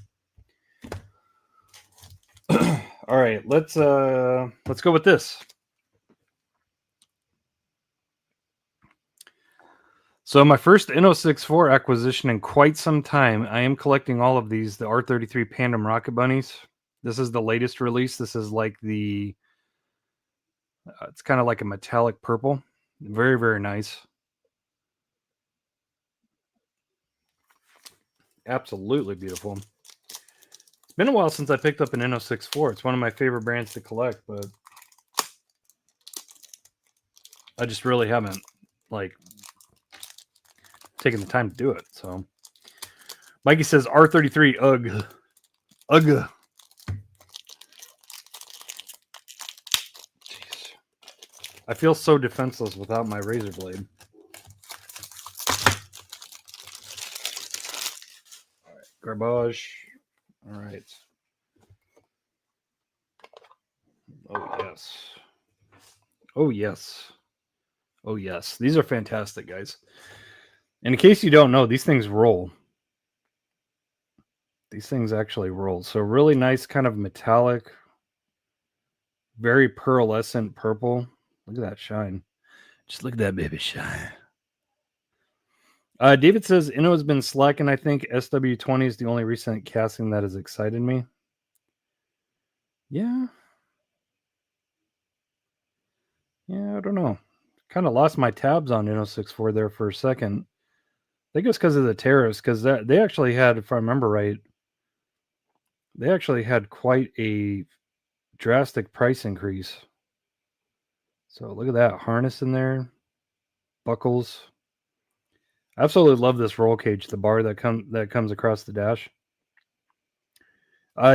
All right, let's go with this. So my first N064 acquisition in quite some time. I am collecting all of these, the R33 Pandem Rocket Bunnies. This is the latest release. This is like the it's kind of like a metallic purple. Very, very nice. Absolutely beautiful. It's been a while since I picked up an N064. It's one of my favorite brands to collect, but I just really haven't like taken the time to do it. So Mikey says R33, ugh. Ugh. Jeez. I feel so defenseless without my razor blade. All right, garbage. All right. Oh, yes. Oh, yes. Oh, yes. These are fantastic, guys. And in case you don't know, these things roll. These things actually roll. So really nice kind of metallic, very pearlescent purple. Look at that shine. Just look at that baby shine. David says, Inno has been slacking. I think SW20 is the only recent casting that has excited me. Yeah. Yeah, I don't know. Kind of lost my tabs on Inno 64 there for a second. I think it's because of the tariffs, because they actually had, if I remember right, they actually had quite a drastic price increase. So look at that harness in there, buckles. I absolutely love this roll cage, the bar that comes across the dash.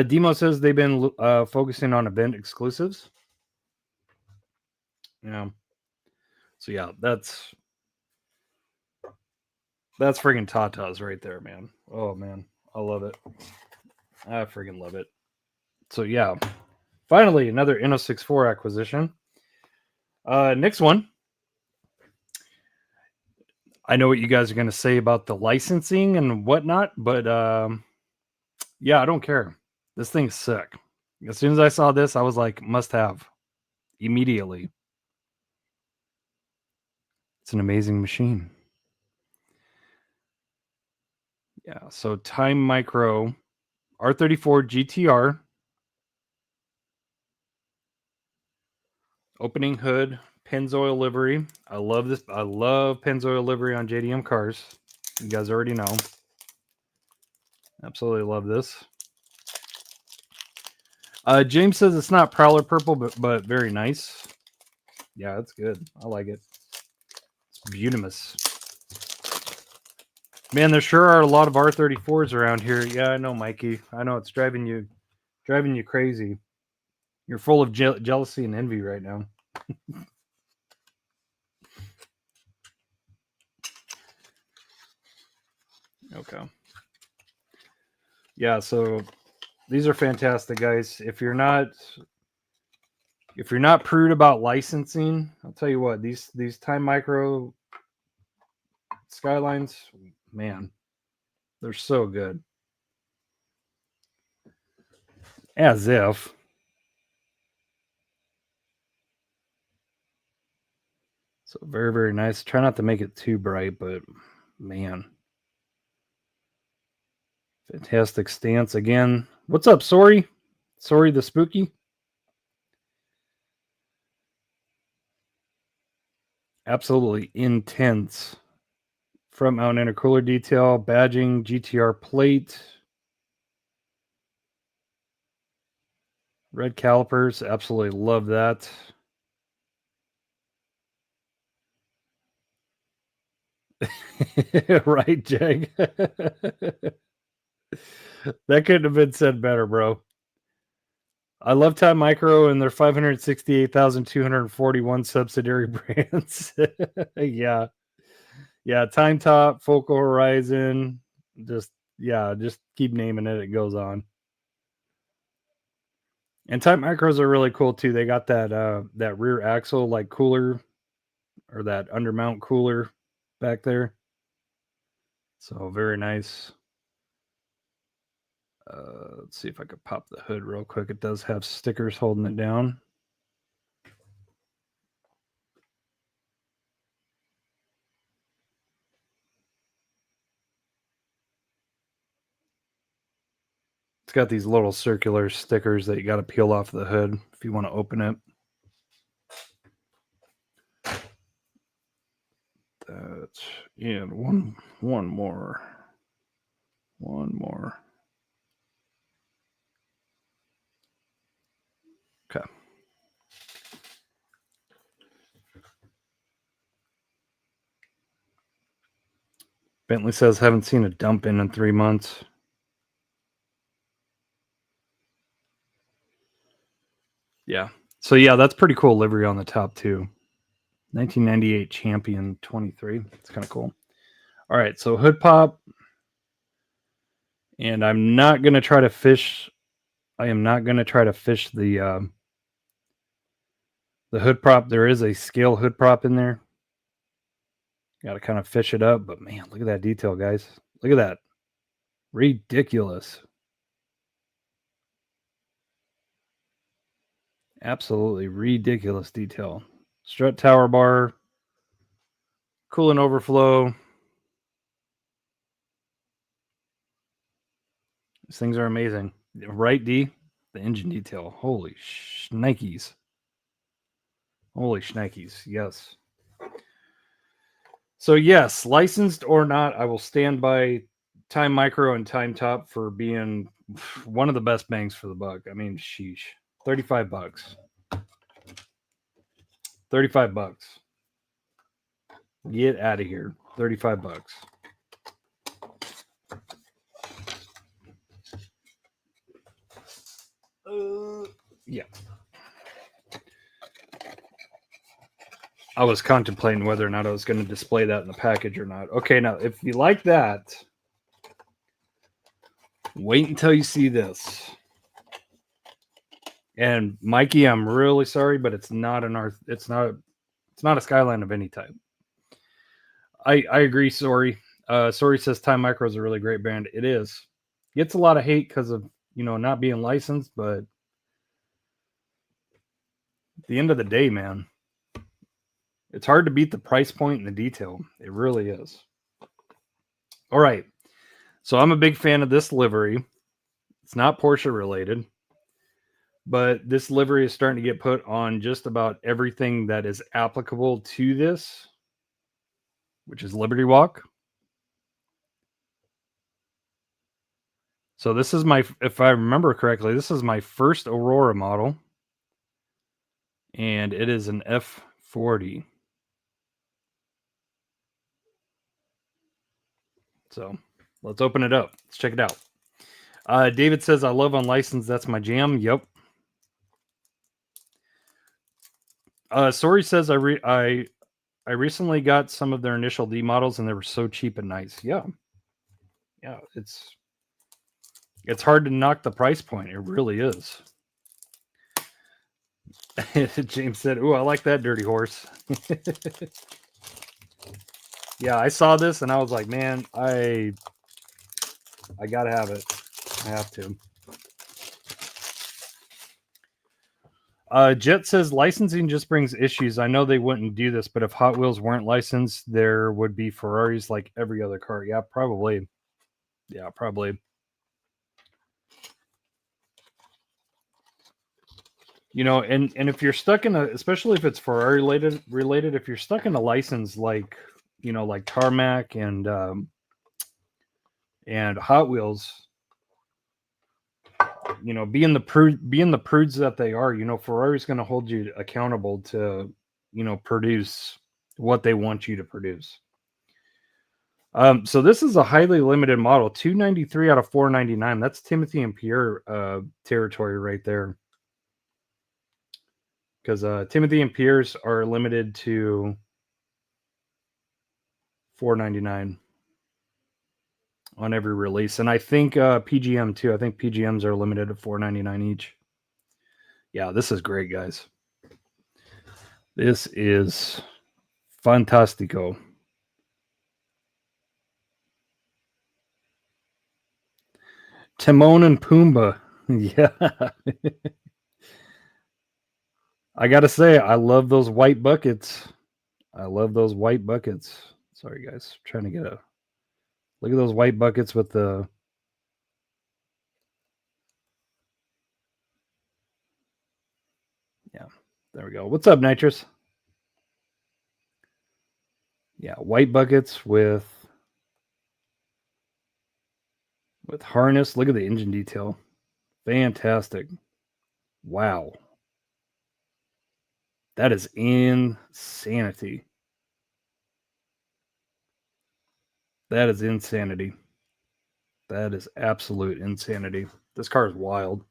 Demo says they've been focusing on event exclusives. Yeah. So yeah, that's friggin' tatas right there, man. Oh man, I love it. I friggin' love it. So yeah, finally another Inno 64 acquisition. Next one. I know what you guys are going to say about the licensing and whatnot, but yeah, I don't care. This thing's sick. As soon as I saw this, I was like, must have immediately. It's an amazing machine. Yeah, so Time Micro R34 GTR. Opening hood, Pennzoil livery. I love this. I love Pennzoil livery on JDM cars. You guys already know. Absolutely love this. James says it's not Prowler purple, but very nice. Yeah, it's good. I like it. It's beautimous. Man, there sure are a lot of R34s around here. Yeah, I know, Mikey. I know it's driving you crazy. You're full of jealousy and envy right now. Okay. Yeah, so these are fantastic, guys. If you're not prude about licensing, I'll tell you what, these Time Micro Skylines, man, they're so good. As if. So very, very nice. Try not to make it too bright, but man. Fantastic stance again. What's up, Sorry? Sorry the Spooky? Absolutely intense. Front mount intercooler detail, badging, GTR plate. Red calipers, absolutely love that. Right, Jag? That couldn't have been said better, bro. I love Time Micro and their 568,241 subsidiary brands. Yeah. Yeah, Time Top, Focal Horizon, just keep naming it. It goes on. And Time Micros are really cool too. They got that rear axle like cooler, or that undermount cooler back there. So very nice. Let's see if I could pop the hood real quick. It does have stickers holding it down. It's got these little circular stickers that you got to peel off the hood if you want to open it. That's and one more. Okay. Bentley says haven't seen a dump in 3 months. Yeah. So yeah, that's pretty cool livery on the top too. 1998 Champion 23. It's kind of cool. All right, so hood pop. And I'm not going to try to fish. I am not going to try to fish the The hood prop, there is a scale hood prop in there. Got to kind of fish it up, but man, look at that detail, guys. Look at that. Ridiculous. Absolutely ridiculous detail. Strut tower bar, coolant overflow. These things are amazing. Right, D? The engine detail. Holy shnikes. Holy shnikes. Yes. So, yes, licensed or not, I will stand by Time Micro and Time Top for being one of the best bangs for the buck. I mean, sheesh. $35. $35. Get out of here. $35. Yeah. I was contemplating whether or not I was going to display that in the package or not. Okay, now, if you like that, wait until you see this. And Mikey, I'm really sorry, but it's not it's not a Skyline of any type. I agree, Sorry. Sorry says Time Micro is a really great brand. It is. Gets a lot of hate because of, not being licensed, but at the end of the day, man, it's hard to beat the price point and the detail. It really is. All right. So I'm a big fan of this livery. It's not Porsche related, but this livery is starting to get put on just about everything that is applicable to this, which is Liberty Walk. So this is if I remember correctly, this is my first Aurora model, and it is an F40. So let's open it up. Let's check it out. David says, I love unlicensed. That's my jam. Yep. Sorry says, I recently got some of their initial D models, and they were so cheap and nice. Yeah. Yeah. It's hard to knock the price point. It really is. James said, "Ooh, I like that dirty horse." Yeah, I saw this and I was like, man, I gotta have it. I have to. Jet says licensing just brings issues. I know they wouldn't do this, but if Hot Wheels weren't licensed, there would be Ferraris like every other car. Yeah, probably. Yeah, probably. And if you're stuck in especially if it's Ferrari related, if you're stuck in a license like like Tarmac and Hot Wheels, being the prudes that they are, Ferrari's going to hold you accountable to produce what they want you to produce. So this is a highly limited model, 293 out of 499. That's Timothy and Pierre territory right there. Because Timothy and Pierre's are limited to 499 on every release, and I think PGM too. I think PGMs are limited to 499 each. Yeah, this is great, guys. This is fantastico. Timon and Pumbaa. Yeah. I gotta say, I love those white buckets. I love those white buckets. Sorry, guys. I'm trying to get a look at those white buckets with the. Yeah, there we go. What's up, Nitrous? Yeah, white buckets with harness. Look at the engine detail. Fantastic. Wow. That is insanity. That is insanity. That is absolute insanity. This car is wild.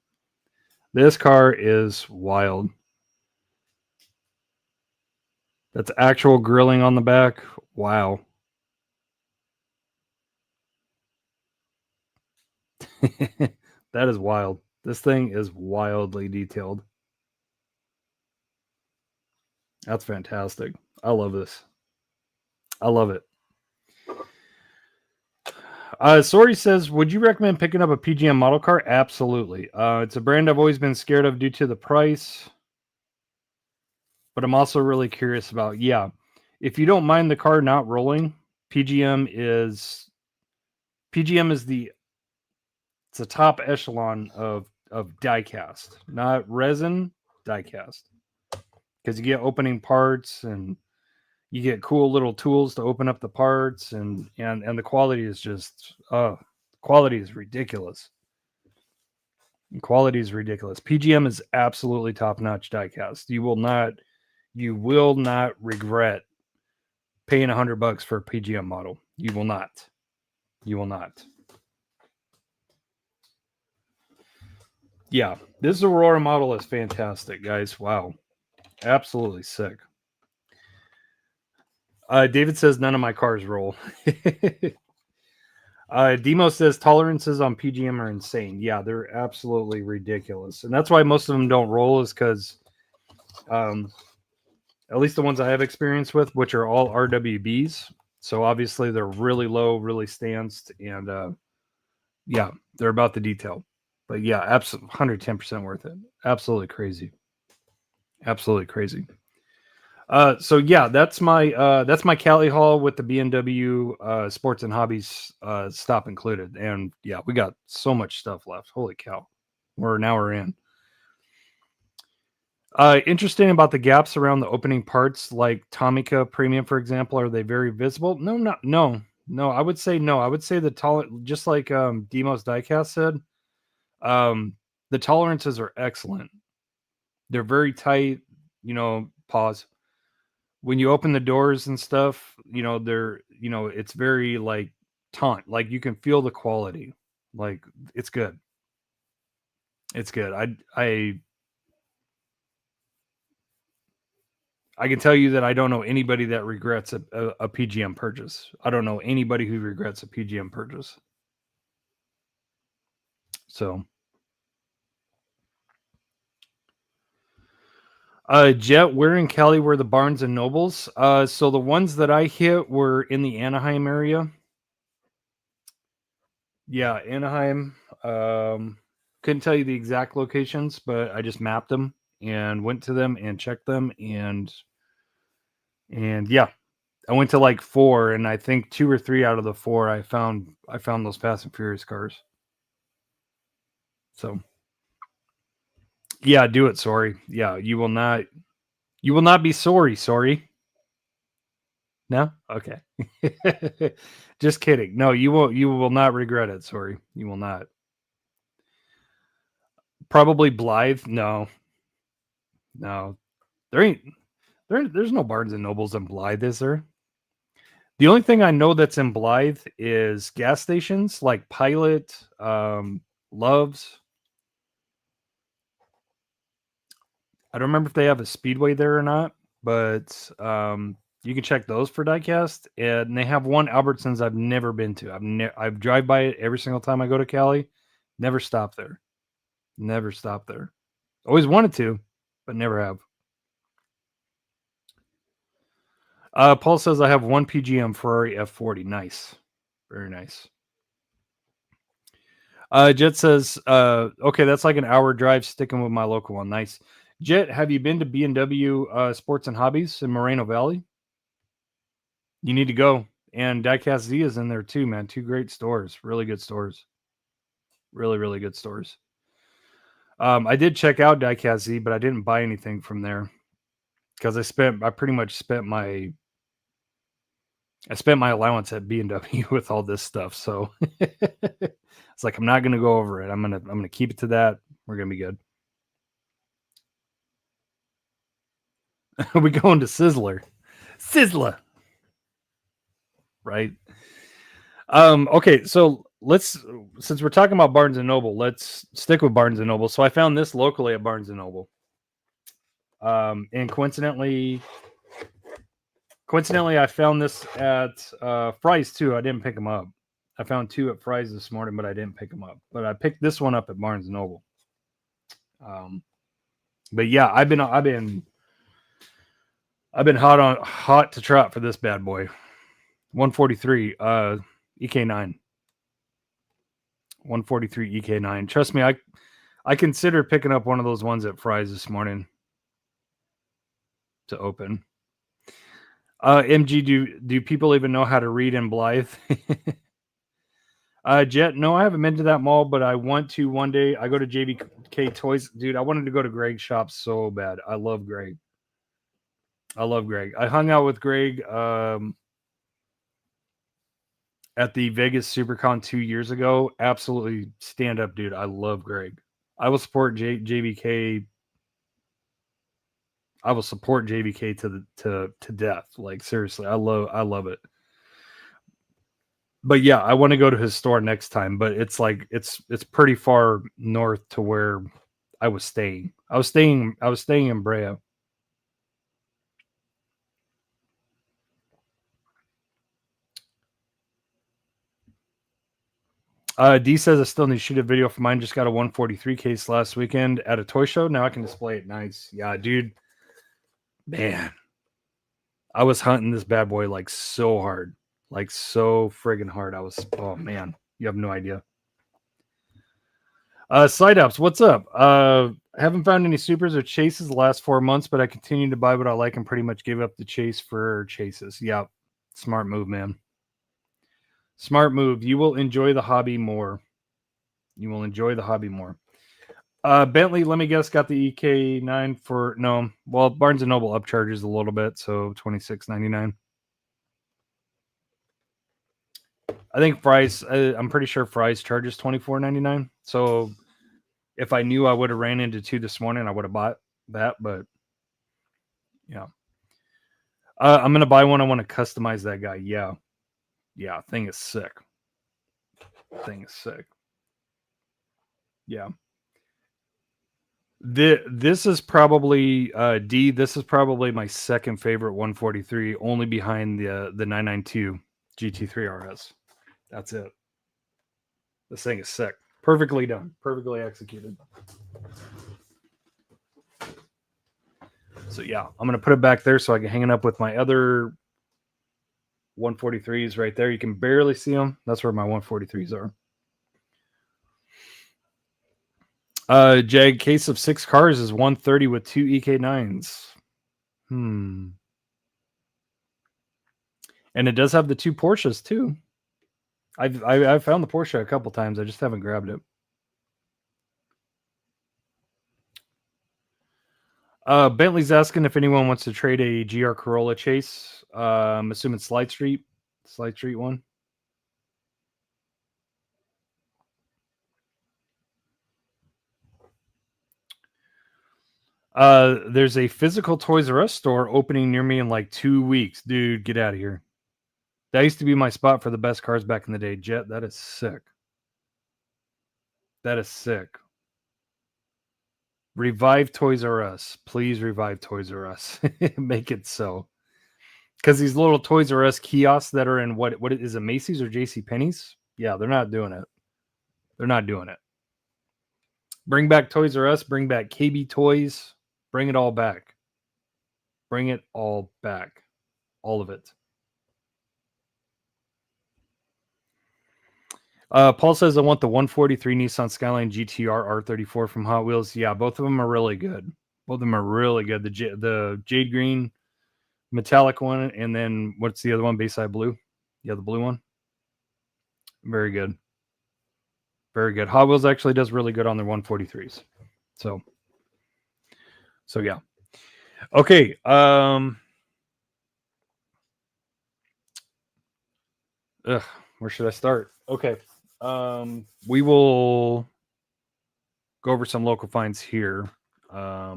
This car is wild. That's actual grilling on the back. Wow. That is wild. This thing is wildly detailed. That's fantastic. I love this. I love it. Sori says, would you recommend picking up a PGM model car? Absolutely. It's a brand I've always been scared of due to the price, but I'm also really curious about. Yeah, if you don't mind the car not rolling, PGM is it's a top echelon of diecast, not resin, diecast, because you get opening parts and you get cool little tools to open up the parts, and the quality is just quality is ridiculous. Quality is ridiculous. PGM is absolutely top notch diecast. You will not regret paying $100 for a PGM model. You will not. You will not. Yeah, this Aurora model is fantastic, guys. Wow, absolutely sick. David says none of my cars roll. Demo says tolerances on PGM are insane. Yeah, they're absolutely ridiculous, and that's why most of them don't roll. Is because, at least the ones I have experience with, which are all RWBs. So obviously they're really low, really stanced, and yeah, they're about the detail. But yeah, absolutely 110% worth it. Absolutely crazy. Absolutely crazy. So yeah, that's my Cali haul with the B&W Sports and Hobbies stop included. And yeah, we got so much stuff left. Holy cow. We're an hour in. Interesting about the gaps around the opening parts, like Tomica Premium, for example. Are they very visible? No. I would say no. I would say just like Demos Diecast said, the tolerances are excellent. They're very tight. Pause. When you open the doors and stuff, it's very like taut. Like you can feel the quality. Like it's good. It's good. I can tell you that I don't know anybody that regrets a PGM purchase. I don't know anybody who regrets a PGM purchase. So, Jet, where in Cali were the Barnes and Nobles? So the ones that I hit were in the Anaheim area. Yeah, Anaheim. Couldn't tell you the exact locations, but I just mapped them and went to them and checked them, and yeah, I went to like 4, and I think 2 or 3 out of the 4 I found those Fast and Furious cars. So yeah, do it. Sorry. Yeah, you will not be sorry. No? Okay. Just kidding. No, you will not regret it. Sorry. You will not. Probably Blythe. No. There's no Barnes and Nobles in Blythe, is there? The only thing I know that's in Blythe is gas stations like Pilot, Love's. I don't remember if they have a Speedway there or not, but you can check those for diecast. And they have one Albertsons I've never been to. I've drive by it every single time I go to Cali. Never stop there. Never stop there. Always wanted to, but never have. Paul says I have one PGM Ferrari F40. Nice. Very nice. Jet says, okay, that's like an hour drive sticking with my local one. Nice. Jet, have you been to B&W Sports and Hobbies in Moreno Valley? You need to go. And Diecast Z is in there too, man. 2 great stores. Really good stores. Really, really good stores. I did check out Diecast Z, but I didn't buy anything from there because I pretty much spent my allowance at B&W with all this stuff. So it's like I'm not gonna go over it. I'm gonna keep it to that. We're gonna be good. We going to Sizzler, right? Okay, so since we're talking about Barnes and Noble, let's stick with Barnes and Noble. So I found this locally at Barnes and Noble. And coincidentally, I found this at Fry's too. I didn't pick them up. I found 2 at Fry's this morning, but I didn't pick them up. But I picked this one up at Barnes and Noble. But yeah, I've been I've been hot to trot for this bad boy. 143 EK9. 143 EK9. Trust me, I considered picking up one of those ones at Fry's this morning to open. MG, do people even know how to read in Blythe? Jet, no, I haven't been to that mall, but I want to one day. I go to JVK Toys. Dude, I wanted to go to Greg's shop so bad. I love Greg. I hung out with Greg at the Vegas SuperCon 2 years ago. Absolutely stand up, dude. I love Greg. I will support JVK. I will support JVK to death. Like, seriously, I love it. But yeah, I want to go to his store next time. But it's like it's pretty far north to where I was staying. I was staying in Brea. D says I still need to shoot a video for mine. Just got a 143 case last weekend at a toy show. Now I can display it nice. Yeah, dude. Man, I was hunting this bad boy like so hard, like so friggin' hard. Oh man, you have no idea. Side ups, what's up? I haven't found any supers or chases the last 4 months, but I continue to buy what I like and pretty much give up the chase for chases. Yeah, smart move, man. Smart move. You will enjoy the hobby more. Bentley, let me guess, got the EK9 for no. Well, Barnes and Noble upcharges a little bit, so $26.99. I think Fry's. I'm pretty sure Fry's charges $24.99. So if I knew I would have ran into 2 this morning, I would have bought that. But yeah, I'm gonna buy one. I want to customize that guy. Yeah, thing is sick. Yeah. This is probably D. This is probably my second favorite 143, only behind the 992 GT3 RS. That's it. This thing is sick. Perfectly done. Perfectly executed. So yeah, I'm gonna put it back there so I can hang it up with my other 143s right there. You can barely see them. That's where my 143s are. Jag, case of 6 cars is 130 with 2 EK9s. And it does have the 2 Porsches too. I've found the Porsche a couple times. I just haven't grabbed it. Bentley's asking if anyone wants to trade a GR Corolla Chase. I'm assuming Slide Street one. There's a physical Toys R Us store opening near me in like 2 weeks. Dude, get out of here. That used to be my spot for the best cars back in the day. Jet, that is sick. Revive Toys R Us. Please revive Toys R Us. Make it so. Because these little Toys R Us kiosks that are in what is it, Macy's or JCPenney's? Yeah, they're not doing it. Bring back Toys R Us. Bring back KB Toys. Bring it all back. All of it. Paul says I want the 143 Nissan Skyline GTR R34 from Hot Wheels. Yeah, both of them are really good. The jade green metallic one, and then what's the other one? Bayside blue. Yeah, the blue one. Very good. Hot Wheels actually does really good on their 143s. So yeah. Okay. Where should I start? Okay. We will go over some local finds here. I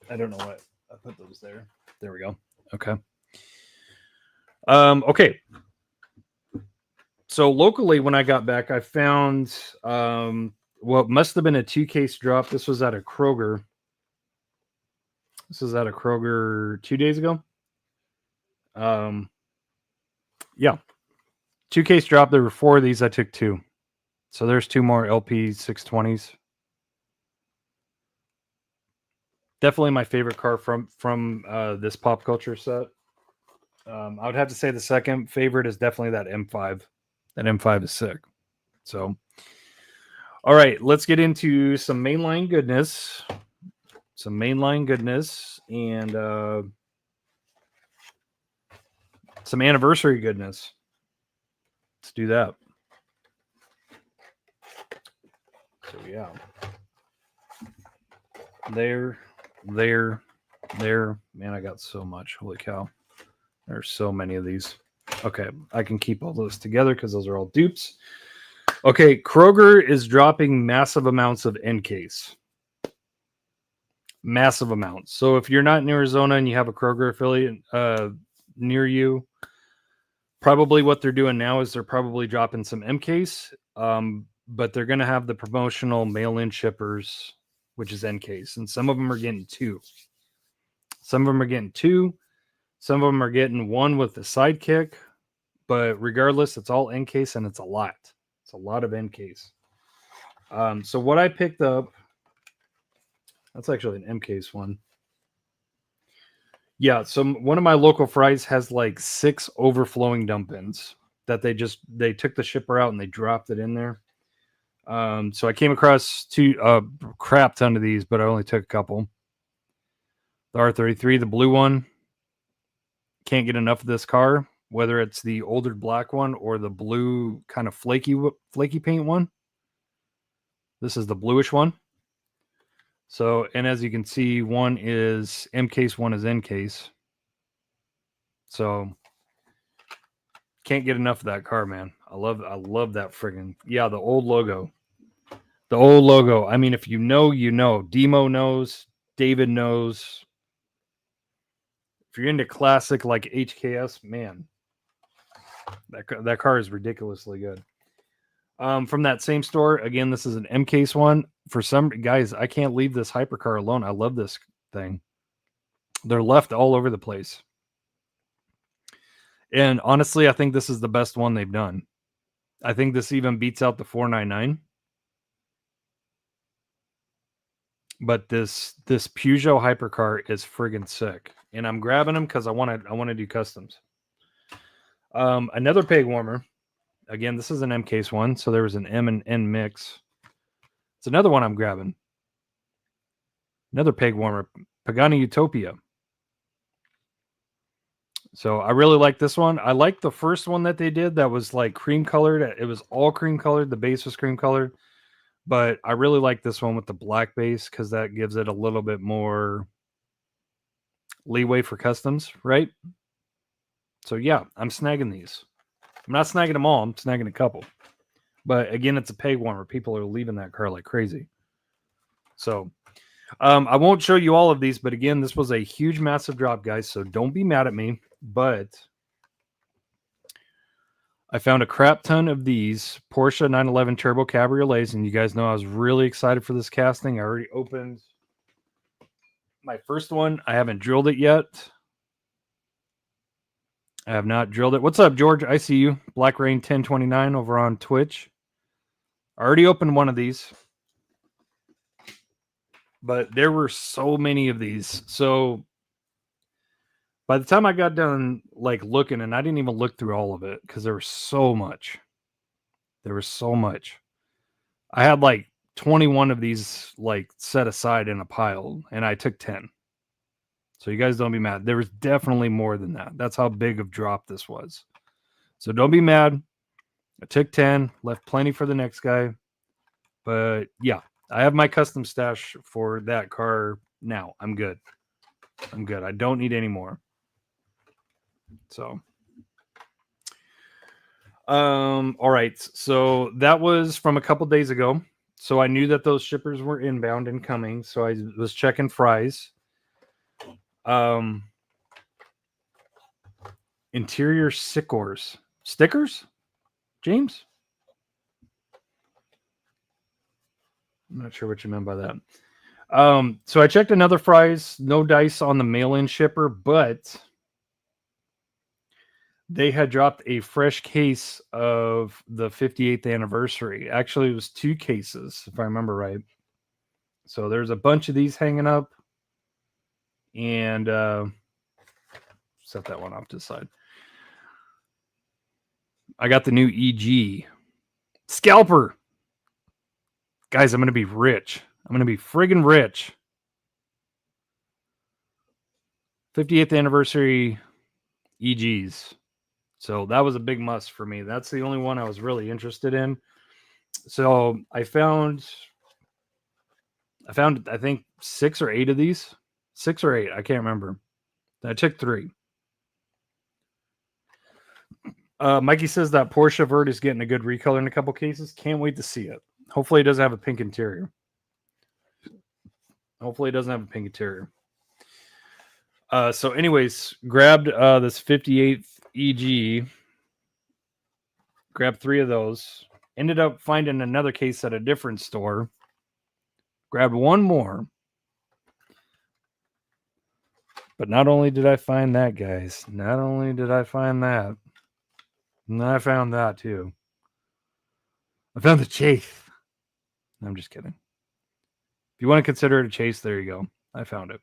don't know what I put those there. There we go. Okay. Okay. So locally, when I got back, I found what must have been a 2-case drop. This was at a Kroger. 2 days ago. Yeah. 2-case drop. There were 4 of these. I took 2. So there's 2 more LP 620s. Definitely my favorite car from this pop culture set. I would have to say the second favorite is definitely that M5. That M5 is sick. So, all right, let's get into some mainline goodness. Some mainline goodness and some anniversary goodness. Let's do that. So yeah. There. Man, I got so much. Holy cow. There's so many of these. Okay, I can keep all those together because those are all dupes. Okay, Kroger is dropping massive amounts of end case. Massive amounts. So if you're not in Arizona and you have a Kroger affiliate near you, probably what they're doing now is they're probably dropping some M case, but they're going to have the promotional mail-in shippers, which is end case, and some of them are getting two. Some of them are getting two. Some of them are getting one with the sidekick. But regardless, it's all end case and it's a lot. It's a lot of end case. So what I picked up, that's actually an M case one. Yeah, so one of my local fries has like 6 overflowing dump bins that they took the shipper out and they dropped it in there. So I came across crap ton of these, but I only took a couple. The R33, the blue one. Can't get enough of this car, whether it's the older black one or the blue kind of flaky paint one. This is the bluish one. So, and as you can see, one is M case, one is N case. So, can't get enough of that car, man. I love that friggin', yeah, the old logo. The old logo. I mean, if you know, you know. Demo knows, David knows. If you're into classic like HKS, man, that car is ridiculously good. From that same store, again, this is an M case one. For some guys, I can't leave this hypercar alone. I love this thing. They're left all over the place. And honestly, I think this is the best one they've done. I think this even beats out the 499. But this Peugeot hypercar is friggin' sick. And I'm grabbing them because I want to do customs. Another peg warmer. Again, this is an M case one, so there was an M and N mix. It's another one I'm grabbing. Another peg warmer, Pagani Utopia. So I really like this one. I like the first one that they did that was like cream colored. It was all cream colored. The base was cream colored. But I really like this one with the black base because that gives it a little bit more leeway for customs, right? So yeah, I'm snagging these. I'm not snagging them all. I'm snagging a couple. But again, it's a peg warmer. People are leaving that car like crazy. So I won't show you all of these, but again, this was a huge, massive drop, guys. So don't be mad at me. But I found a crap ton of these Porsche 911 Turbo Cabriolets, and you guys know I was really excited for this casting. I already opened my first one. I haven't drilled it yet. I have not drilled it. What's up, George? I see you. Black Rain 1029 over on Twitch. I already opened one of these. But there were so many of these. So by the time I got done like looking, and I didn't even look through all of it because there was so much. There was so much. I had like 21 of these like set aside in a pile, and I took 10. So you guys don't be mad. There was definitely more than that. That's how big of drop this was. So don't be mad. I took 10, left plenty for the next guy. But yeah, I have my custom stash for that car now. I'm good. I'm good. I don't need any more. So, all right. So that was from a couple days ago. So I knew that those shippers were inbound and coming. So I was checking fries. Interior stickers, James? I'm not sure what you meant by that. So I checked another fries, no dice on the mail-in shipper, but they had dropped a fresh case of the 58th anniversary. Actually, it was 2 cases, if I remember right. So there's a bunch of these hanging up. And set that one off to the side. I got the new EG scalper. Guys, I'm going to be rich. I'm going to be friggin' rich. 50th anniversary EGs. So that was a big must for me. That's the only one I was really interested in. So I found I think 6 or 8 of these. 6 or 8, I can't remember. I took 3. Mikey says that Porsche Vert is getting a good recolor in a couple cases. Can't wait to see it. Hopefully it doesn't have a pink interior. So anyways, grabbed this 58th EG. Grabbed 3 of those. Ended up finding another case at a different store. Grabbed one more. But not only did I find that, guys. Not only did I find that. And I found that too. I found the Chase. I'm just kidding. If you want to consider it a Chase, there you go. I found it.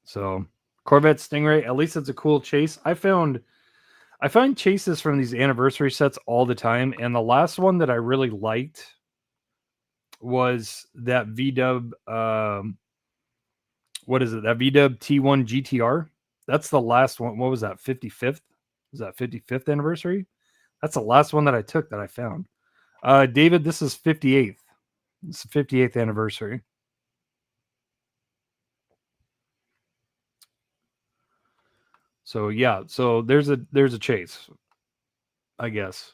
So Corvette Stingray, at least it's a cool chase. I find chases from these anniversary sets all the time, and the last one that I really liked was that VW. What is it? That VW T1 GTR. That's the last one. What was that? 55th? Was that 55th anniversary? That's the last one that I took that I found. David, this is 58th. It's the 58th anniversary. So yeah, so there's a chase, I guess.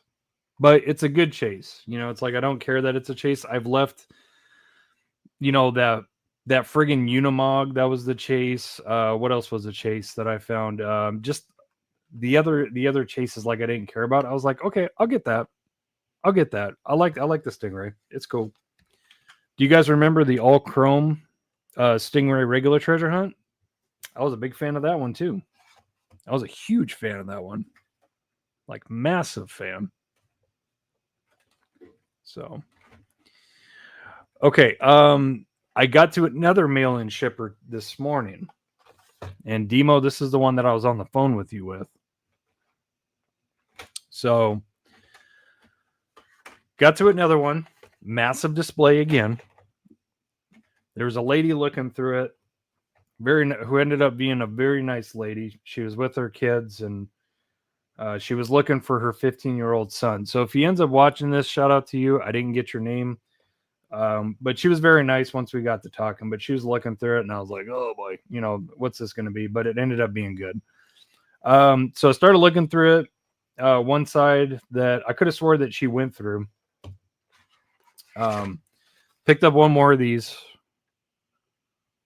But it's a good chase. You know, it's like I don't care that it's a chase. I've left, you know, that friggin' Unimog, that was the chase. What else was the chase that I found? Just the other chases like I didn't care about. I was like, okay, I'll get that. I like the Stingray. It's cool. Do you guys remember the all chrome Stingray regular treasure hunt? I was a big fan of that one too. I was a huge fan of that one. Like massive fan. So okay, I got to another mail-in shipper this morning. And Demo, this is the one that I was on the phone with you with. So got to another one. Massive display again. There was a lady looking through it. Who ended up being a very nice lady. She was with her kids, and she was looking for her 15-year-old son. So if he ends up watching this, shout out to you. I didn't get your name. But she was very nice once we got to talking, but she was looking through it and I was like, oh boy, you know, what's this going to be? But it ended up being good. So I started looking through it. One side that I could have swore that she went through, picked up one more of these,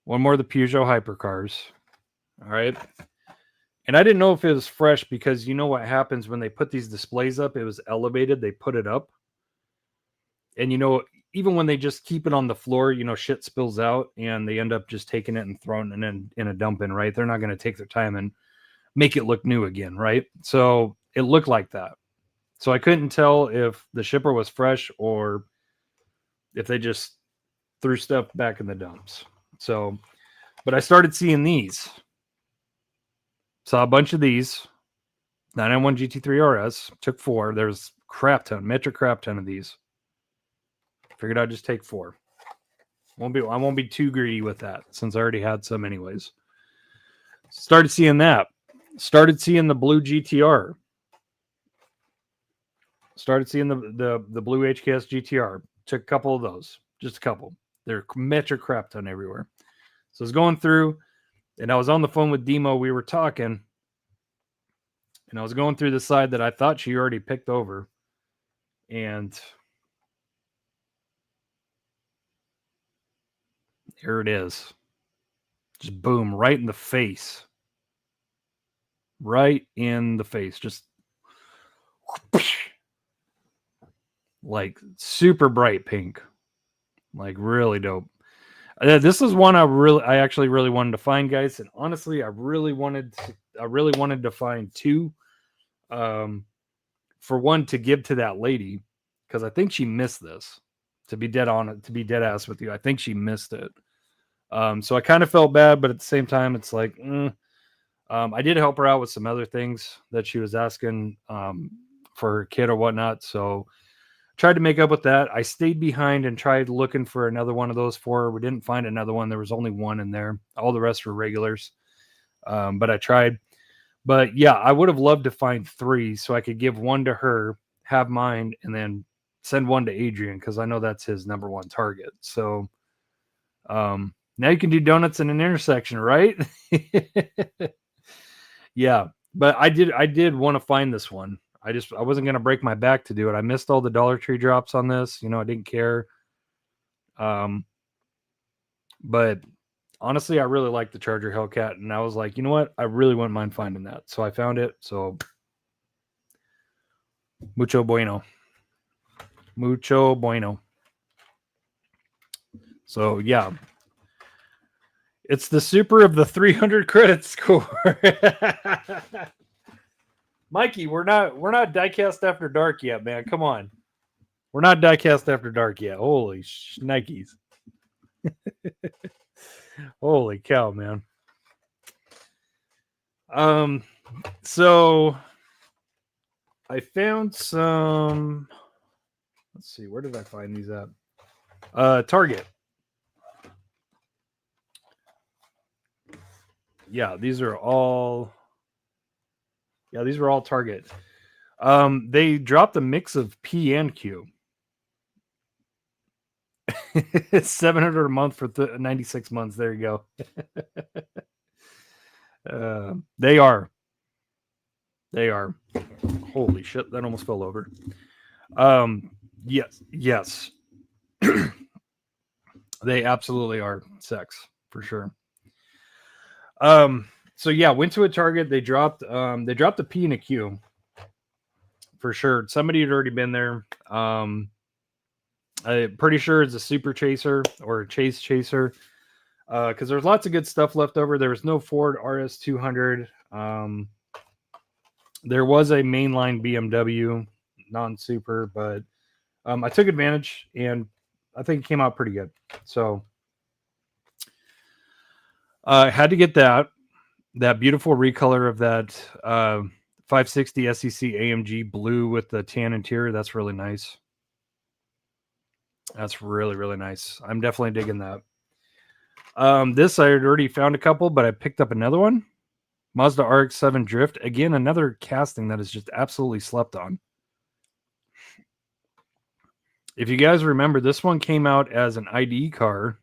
one more of the Peugeot hypercars. All right. And I didn't know if it was fresh because you know what happens when they put these displays up, it was elevated. They put it up. And, you know, even when they just keep it on the floor, you know, shit spills out and they end up just taking it and throwing it in a dump bin, right? They're not going to take their time and make it look new again, right? So it looked like that. So I couldn't tell if the shipper was fresh or if they just threw stuff back in the dumps. So, but I started seeing these. Saw a bunch of these. 991 GT3 RS. Took 4. There's metric crap ton of these. Figured I'd just take 4. I won't be too greedy with that since I already had some anyways. Started seeing that. Started seeing the blue GTR. Started seeing the blue HKS GTR. Took a couple of those. Just a couple. They're metric crap ton everywhere. So I was going through and I was on the phone with Demo. We were talking and I was going through the side that I thought she already picked over. And here it is. Just boom, right in the face. Right in the face. Just like super bright pink. Like really dope. This is one I actually really wanted to find, guys. And honestly, I really wanted to find 2. For one to give to that lady, because I think she missed this. To be dead ass with you, I think she missed it. So I kind of felt bad, but at the same time, it's like, I did help her out with some other things that she was asking for her kid or whatnot. So tried to make up with that. I stayed behind and tried looking for another one of those for her. We didn't find another one. There was only one in there. All the rest were regulars. But I tried. But yeah, I would have loved to find 3 so I could give one to her, have mine, and then send one to Adrian because I know that's his number 1 target. So now you can do donuts in an intersection, right? Yeah, but I did want to find this one. I wasn't gonna break my back to do it. I missed all the Dollar Tree drops on this. I didn't care. But honestly, I really like the Charger Hellcat, and I was like, you know what? I really wouldn't mind finding that. So I found it. So mucho bueno. Mucho bueno. So yeah. It's the super of the 300 credit score. Mikey, we're not Diecast After Dark yet, man. Come on. We're not Diecast After Dark yet. Holy shnikes. Holy cow, man. So I found some. Let's see, where did I find these at? Target. Yeah, these are all Target. They dropped a mix of P and Q. It's $700 a month for 96 months. There you go. They are. Holy shit, that almost fell over. Yes. They absolutely are sex for sure. So yeah, went to a Target. They dropped a P and a Q for sure. Somebody had already been there. I'm pretty sure it's a Super Chaser or a Chase Chaser. Because there's lots of good stuff left over. There was no Ford RS200. There was a mainline BMW non-super, but I took advantage and I think it came out pretty good. So I had to get that beautiful recolor of that 560 SEC AMG blue with the tan interior. That's really nice. That's really, really nice. I'm definitely digging that. This I had already found a couple, but I picked up another one. Mazda RX-7 Drift. Again, another casting that is just absolutely slept on. If you guys remember, this one came out as an IDE car.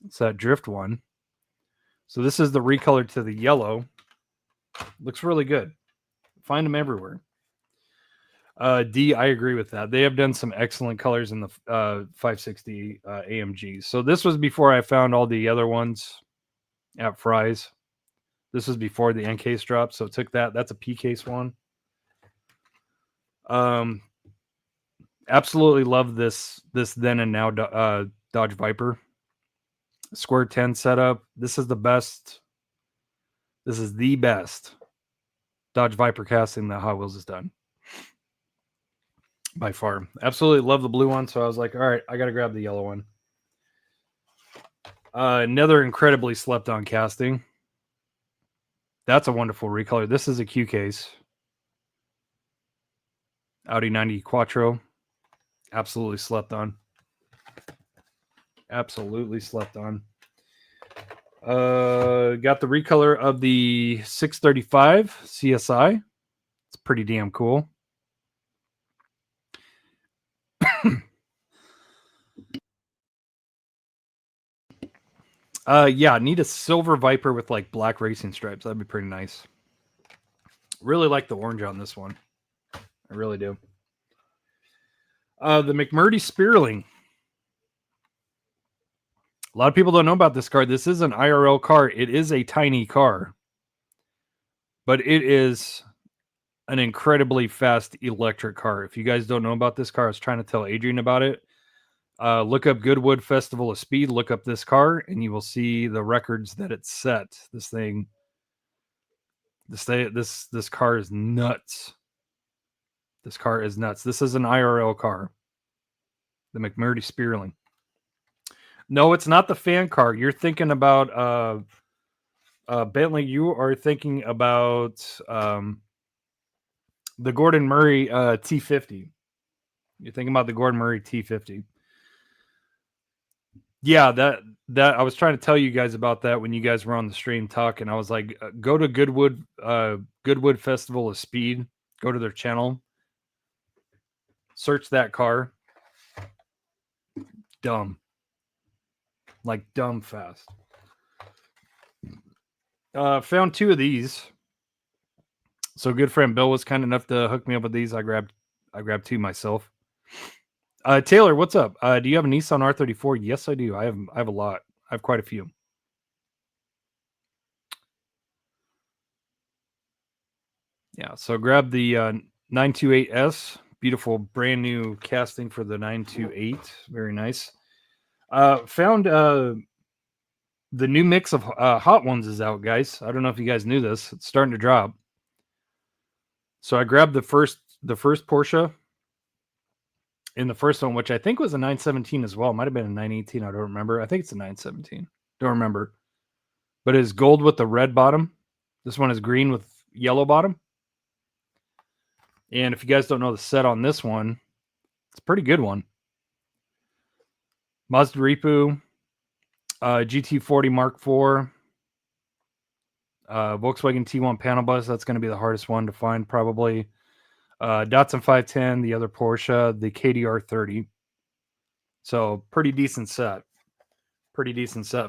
It's that Drift one. So this is the recolor to the yellow. Looks really good. Find them everywhere. I agree with that. They have done some excellent colors in the 560 AMGs. So this was before I found all the other ones at Fry's. This was before the N case drop, so took that. That's a P case one. Absolutely love this then and now Dodge Viper Square 10 setup. This is the best. This is the best Dodge Viper casting that Hot Wheels has done by far. Absolutely love the blue one, so I was like, all right, I got to grab the yellow one. Another incredibly slept on casting. That's a wonderful recolor. This is a Q case. Audi 90 Quattro. Absolutely slept on. Absolutely slept on. Got the recolor of the 635 CSI. It's pretty damn cool. Yeah, need a silver Viper with like black racing stripes. That'd be pretty nice. Really like the orange on this one. I really do. The McMurdy Spearling. A lot of people don't know about this car. This is an IRL car. It is a tiny car, but it is an incredibly fast electric car. If you guys don't know about this car, I was trying to tell Adrian about it. Look up Goodwood Festival of Speed. Look up this car, and you will see the records that it set. This car is nuts. This car is nuts. This is an IRL car. The McMurdy Spearling. No, it's not the fan car. You're thinking about Bentley. You are thinking about the Gordon Murray T50. You're thinking about the Gordon Murray T50. Yeah, that I was trying to tell you guys about that when you guys were on the stream talking. I was like, go to Goodwood Festival of Speed. Go to their channel. Search that car. Dumb. Like dumb fast. Found 2 of these. So good friend Bill was kind enough to hook me up with these. I grabbed 2 myself. Taylor, what's up? Do you have a Nissan R34? Yes, I do. I have a lot. I have quite a few. Yeah, so grab the 928S. Beautiful brand new casting for the 928. Very nice. Found the new mix of Hot Ones is out, guys. I don't know if you guys knew this. It's starting to drop. So I grabbed the first Porsche in the first one, which I think was a 917 as well. It might have been a 918. I don't remember. I think it's a 917. Don't remember. But it's gold with the red bottom. This one is green with yellow bottom. And if you guys don't know the set on this one, it's a pretty good one. Mazda Ripu, GT40 Mark IV, Volkswagen T1 panel bus. That's going to be the hardest one to find probably. Datsun 510, the other Porsche, the KDR 30. So pretty decent set.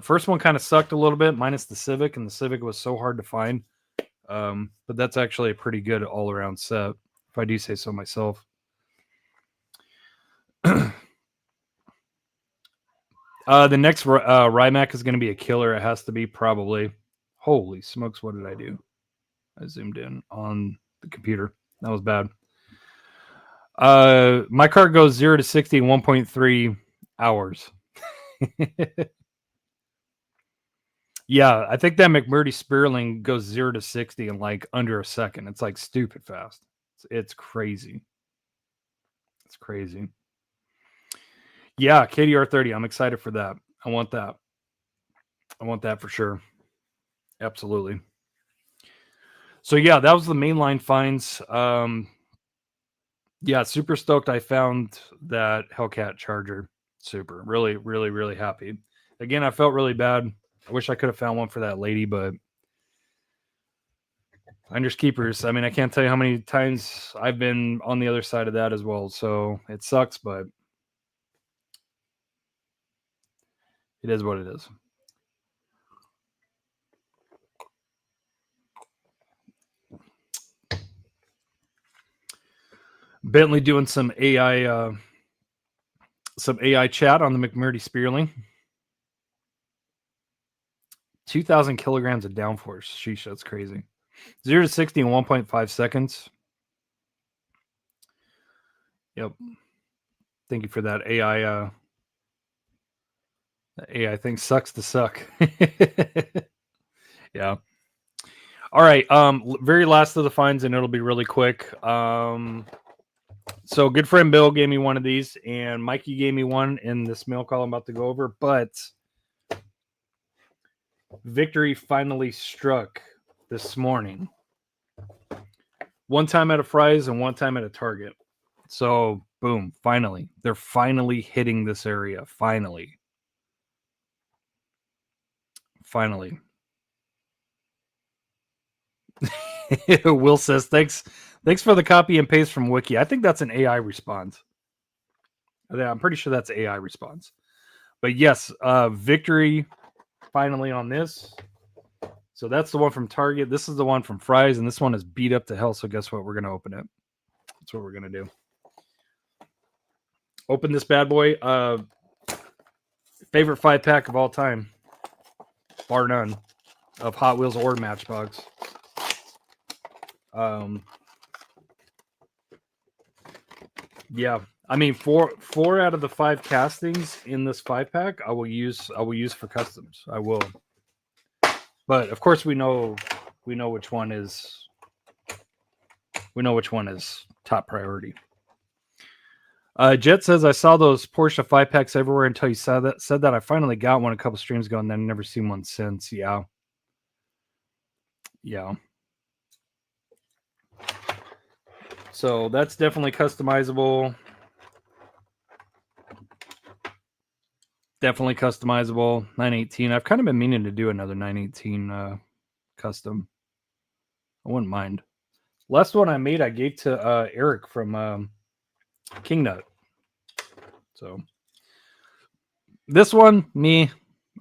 First one kind of sucked a little bit, minus the Civic, and the Civic was so hard to find. But that's actually a pretty good all-around set, if I do say so myself. The next Rimac is going to be a killer. It has to be probably. Holy smokes, what did I do? I zoomed in on the computer. That was bad. My car goes 0 to 60 in 1.3 hours. Yeah, I think that McMurdy Spearling goes 0 to 60 in like under a second. It's like stupid fast. It's crazy. It's crazy. Yeah, KDR 30. I'm excited for that. I want that. I want that for sure. Absolutely. So yeah, that was the mainline finds. Yeah, super stoked I found that Hellcat Charger. Super. Really, really, really happy. Again, I felt really bad. I wish I could have found one for that lady, but finders keepers. I mean, I can't tell you how many times I've been on the other side of that as well. So it sucks, but it is what it is. Bentley doing some AI chat on the McMurdy Spearling. 2,000 kilograms of downforce. Sheesh, that's crazy. 0 to 60 in 1.5 seconds. Yep. Thank you for that AI. AI thing sucks to suck. Yeah. All right. Very last of the finds, and it'll be really quick. So good friend Bill gave me one of these, and Mikey gave me one in this mail call I'm about to go over. But victory finally struck this morning. One time at a Fry's and one time at a Target. So boom, finally. They're finally hitting this area. Finally. Will says, thanks for the copy and paste from Wiki. I think that's an AI response. I'm pretty sure that's AI response. But yes, victory finally on this. So that's the one from Target. This is the one from Fry's, and this one is beat up to hell. So guess what? We're going to open it. That's what we're going to do. Open this bad boy. Favorite 5-pack of all time, bar none, of Hot Wheels or Matchbox. Yeah, I mean, four out of the 5 castings in this 5-pack, I will use for customs. I will, but of course we know which one is top priority. Jet says, I saw those Porsche 5-packs everywhere until you said that. I finally got one a couple streams ago and then never seen one since. Yeah. Yeah. So that's definitely customizable. Definitely customizable. 918. I've kind of been meaning to do another 918 custom. I wouldn't mind. Last one I made, I gave to Eric from King Nut. So this one, me,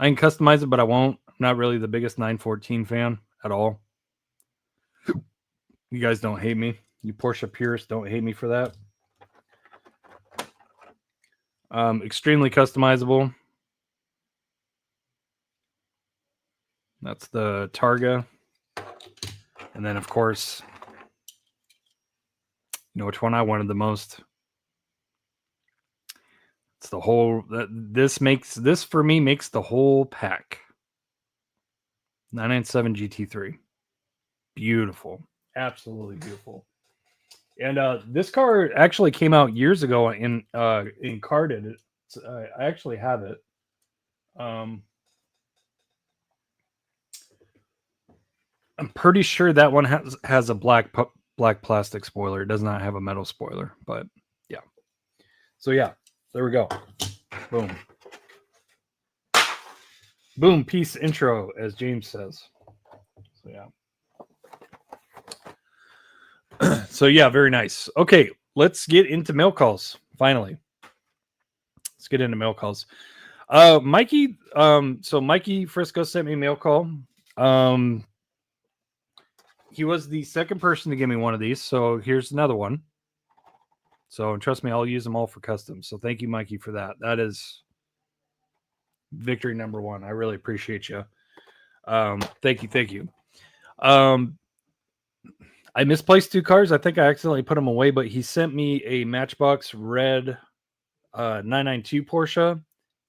I can customize it, but I won't. I'm not really the biggest 914 fan at all. You guys don't hate me. You Porsche purists don't hate me for that. Extremely customizable. That's the Targa. And then, of course, you know which one I wanted the most. It's the whole. This for me makes the whole pack. 997 GT3. Beautiful. Absolutely beautiful. And this car actually came out years ago in carded. I actually have it. I'm pretty sure that one has a black plastic spoiler. It does not have a metal spoiler, but yeah. So yeah, there we go. Boom. Boom, peace intro, as James says. So yeah. So yeah, very nice. Okay, let's get into mail calls. Finally. Let's get into mail calls. Mikey, so Mikey Frisco sent me a mail call. He was the second person to give me one of these, so here's another one. So trust me, I'll use them all for custom. So thank you, Mikey, for that. That is victory number one. I really appreciate you. Thank you. I misplaced 2 cars. I think I accidentally put them away, but he sent me a Matchbox red 992 Porsche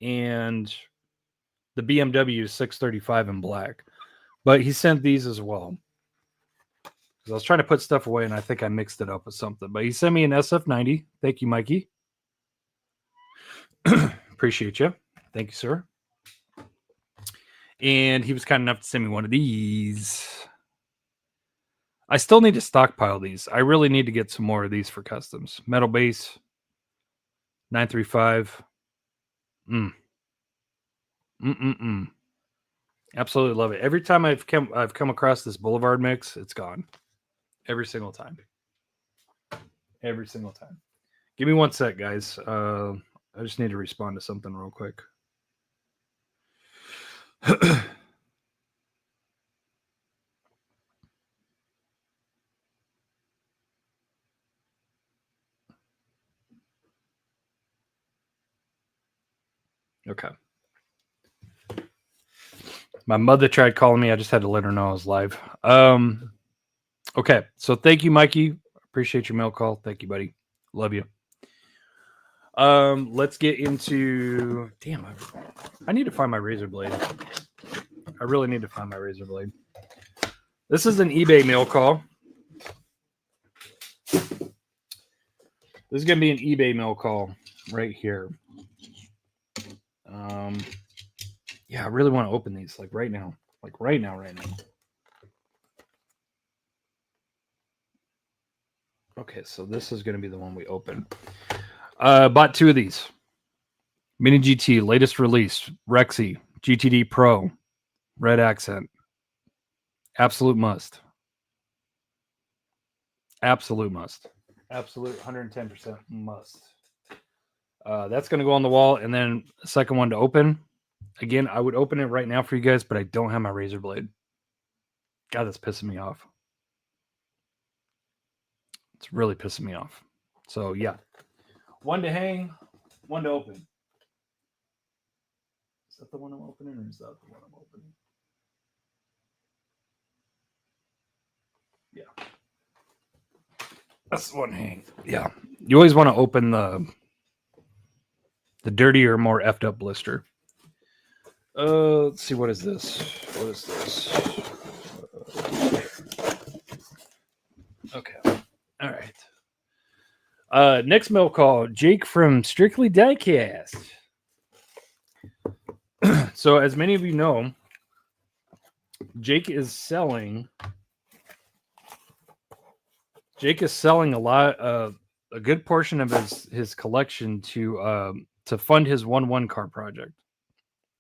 and the BMW 635 in black. But he sent these as well. I was trying to put stuff away, and I think I mixed it up with something. But he sent me an SF90. Thank you, Mikey. Appreciate you. Thank you, sir. And he was kind enough to send me one of these. I still need to stockpile these. I really need to get some more of these for customs. Metal base. 935. Absolutely love it. Every time I've come across this Boulevard mix, it's gone. Every single time. Every single time. Give me one sec, guys. I just need to respond to something real quick. Okay. My mother tried calling me. I just had to let her know I was live. Okay. So thank you, Mikey. Appreciate your mail call. Thank you, buddy. Love you. Let's get into. Damn, I need to find my razor blade. I really need to find my razor blade. This is an eBay mail call. This is gonna be an eBay mail call right here. Yeah, I really want to open these like right now. Like right now. Okay, so this is going to be the one we open. Bought 2 of these. Mini GT, latest release. Rexy, GTD Pro, red accent. Absolute must. Absolute must. Absolute 110% must. That's going to go on the wall. And then the second one to open. Again, I would open it right now for you guys, but I don't have my razor blade. God, that's pissing me off. It's really pissing me off. So, yeah. One to hang, one to open. Is that the one I'm opening, or is that the one I'm opening? Yeah. That's the one hang. Yeah. You always want to open the dirtier, more effed up blister. Let's see. What is this? Okay. All right. Next mail call, Jake from Strictly Diecast. So, as many of you know, Jake is selling a lot of a good portion of his collection to fund his 1-1 car project.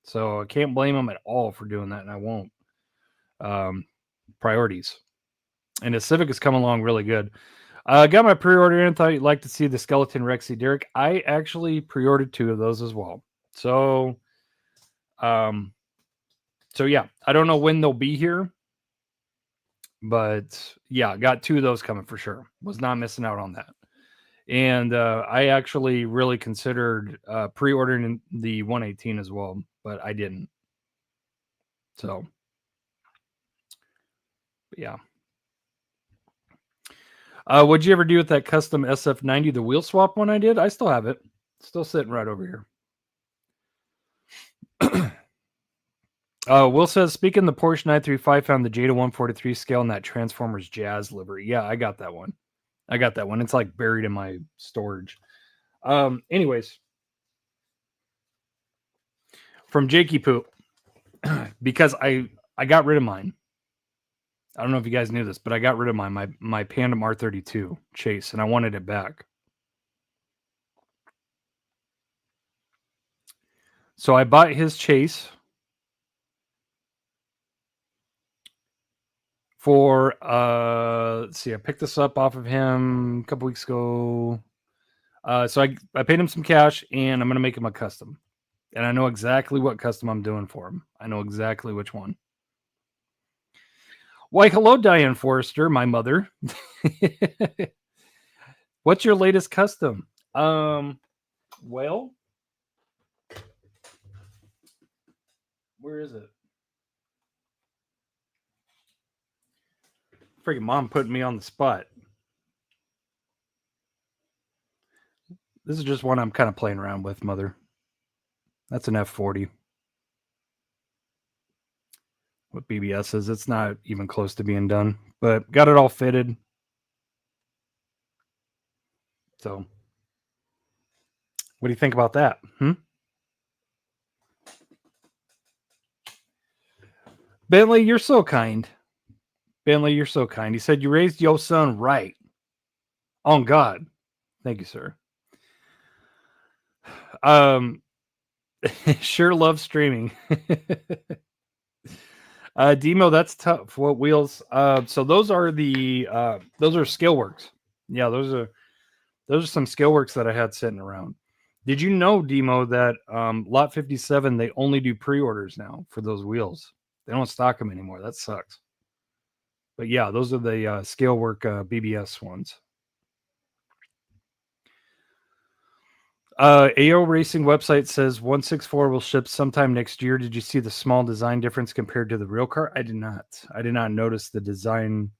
So I can't blame him at all for doing that, and I won't. Priorities. And his Civic has come along really good. I got my pre-order in. Thought you'd like to see the Skeleton Rexy Derek. I actually pre-ordered 2 of those as well. So yeah, I don't know when they'll be here, but yeah, got 2 of those coming for sure. Was not missing out on that. And I actually really considered pre-ordering the 118 as well, but I didn't. So, yeah. What'd you ever do with that custom SF90, the wheel swap one I did? I still have it. Still sitting right over here. Will says, speaking of the Porsche 935, found the Jada 143 scale in that Transformers Jazz livery. Yeah, I got that one. It's like buried in my storage. Anyways, from Jakey Poop, because I got rid of mine. I don't know if you guys knew this, but I got rid of my Pandem R32 Chase, and I wanted it back. So I bought his Chase for let's see, I picked this up off of him a couple weeks ago. So I paid him some cash, and I'm gonna make him a custom. And I know exactly what custom I'm doing for him. I know exactly which one. Why, hello, Diane Forrester, my mother. What's your latest custom? Well, where is it? Freaking mom putting me on the spot. This is just one I'm kind of playing around with, mother. That's an F40. With BBSs, it's not even close to being done, but got it all fitted. So, what do you think about that? Bentley, you're so kind. He said you raised your son right. On God. Thank you, sir. Sure love streaming. Demo, that's tough. What wheels? So those are Scaleworks. Yeah, those are some Scaleworks that I had sitting around. Did you know, Demo, that Lot 57, they only do pre-orders now for those wheels? They don't stock them anymore. That sucks. But yeah, those are the Scalework BBS ones. AO Racing website says 164 will ship sometime next year. Did you see the small design difference compared to the real car? I did not. I did not notice the design.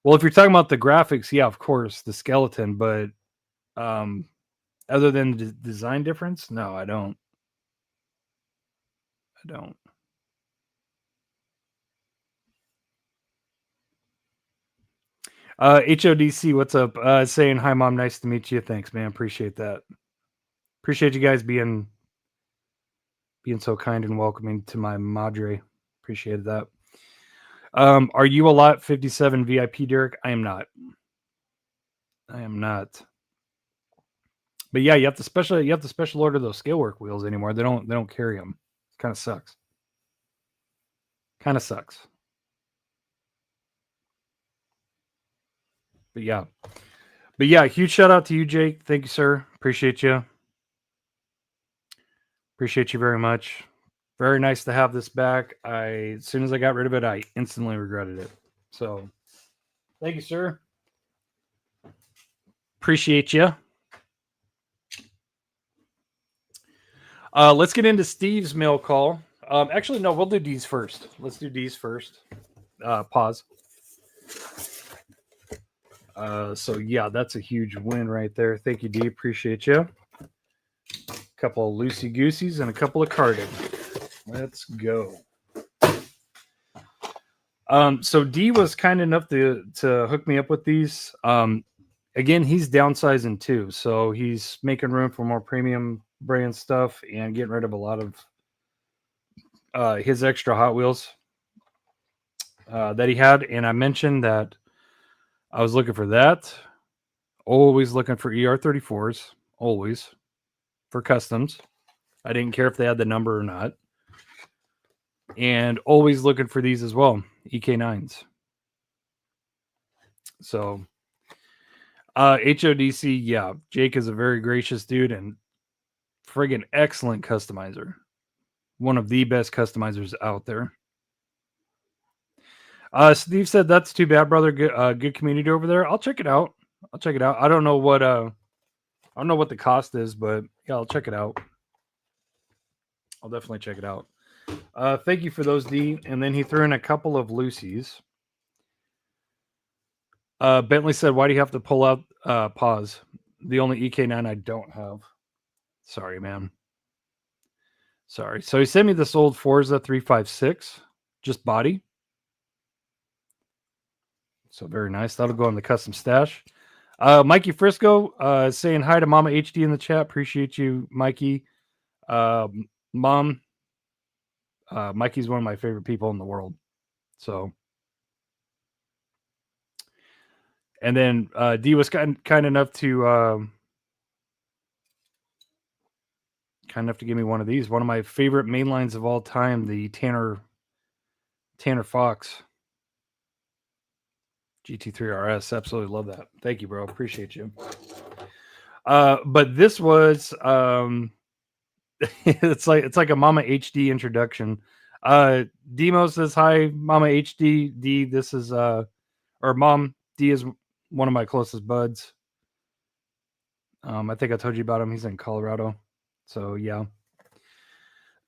Well, if you're talking about the graphics, yeah, of course, the skeleton. But other than the design difference, no, I don't. HODC, what's up? Saying hi, mom. Nice to meet you. Thanks, man. Appreciate that. Appreciate you guys being so kind and welcoming to my madre. Appreciate that. Are you a Lot 57 VIP, Derek? I am not. But yeah, you have to special order those Scalework wheels anymore. They don't carry them. It kind of sucks. But yeah, huge shout out to you, Jake. Thank you, sir. Appreciate you. Appreciate you very much. Very nice to have this back. As soon as I got rid of it, I instantly regretted it. So, thank you, sir. Appreciate you. Let's get into Steve's mail call. Actually, no, we'll do D's first. Let's do D's first. Pause. So yeah, that's a huge win right there. Thank you, D. Appreciate you. A couple of loosey gooseys and a couple of carded. Let's go. So D was kind enough to hook me up with these. again, he's downsizing too. So he's making room for more premium brand stuff and getting rid of a lot of his extra Hot Wheels that he had. And I mentioned that I was looking for that. Always looking for ER34s. Always. For customs. I didn't care if they had the number or not. And always looking for these as well. EK9s. So, HODC, yeah. Jake is a very gracious dude and friggin' excellent customizer. One of the best customizers out there. Steve said, that's too bad, brother. Good community over there. I'll check it out. I don't know what the cost is, but yeah, I'll check it out. I'll definitely check it out. Thank you for those, D. And then he threw in a couple of Lucy's. Bentley said, why do you have to pull out pause? The only EK9 I don't have. Sorry, man. Sorry. So he sent me this old Forza 356, just body. So very nice. That'll go in the custom stash. Mikey Frisco saying hi to Mama HD in the chat. Appreciate you, Mikey. Mom, Mikey's one of my favorite people in the world. So, and then D was kind enough to give me one of these. One of my favorite mainlines of all time, the Tanner Fox GT3 RS. Absolutely love that. Thank you, bro. Appreciate you. But this was it's like a Mama HD introduction. Demo says hi, Mama HD. D, this is or Mom. D is one of my closest buds. I think I told you about him. He's in Colorado. So yeah.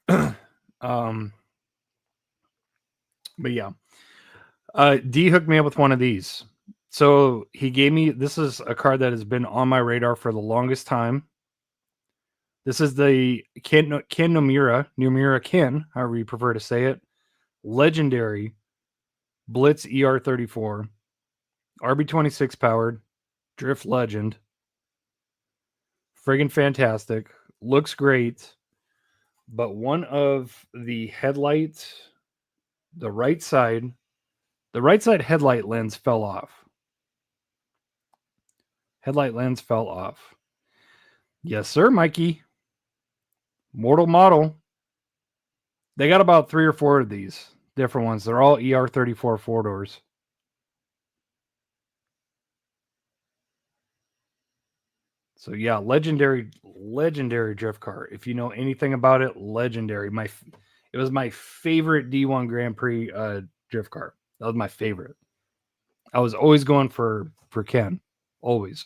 But yeah. D hooked me up with one of these. So he gave me, this is a card that has been on my radar for the longest time. This is the Ken Nomura Ken, however you prefer to say it. Legendary Blitz ER34. RB26 powered. Drift Legend. Friggin' fantastic. Looks great. But one of the headlights, the right side headlight lens fell off. Headlight lens fell off. Yes, sir, Mikey. Mortal model. They got about 3 or 4 of these different ones. They're all ER34 4-doors. So yeah, legendary drift car. If you know anything about it, legendary. It was my favorite D1 Grand Prix drift car. That was my favorite. I was always going for Ken. Always.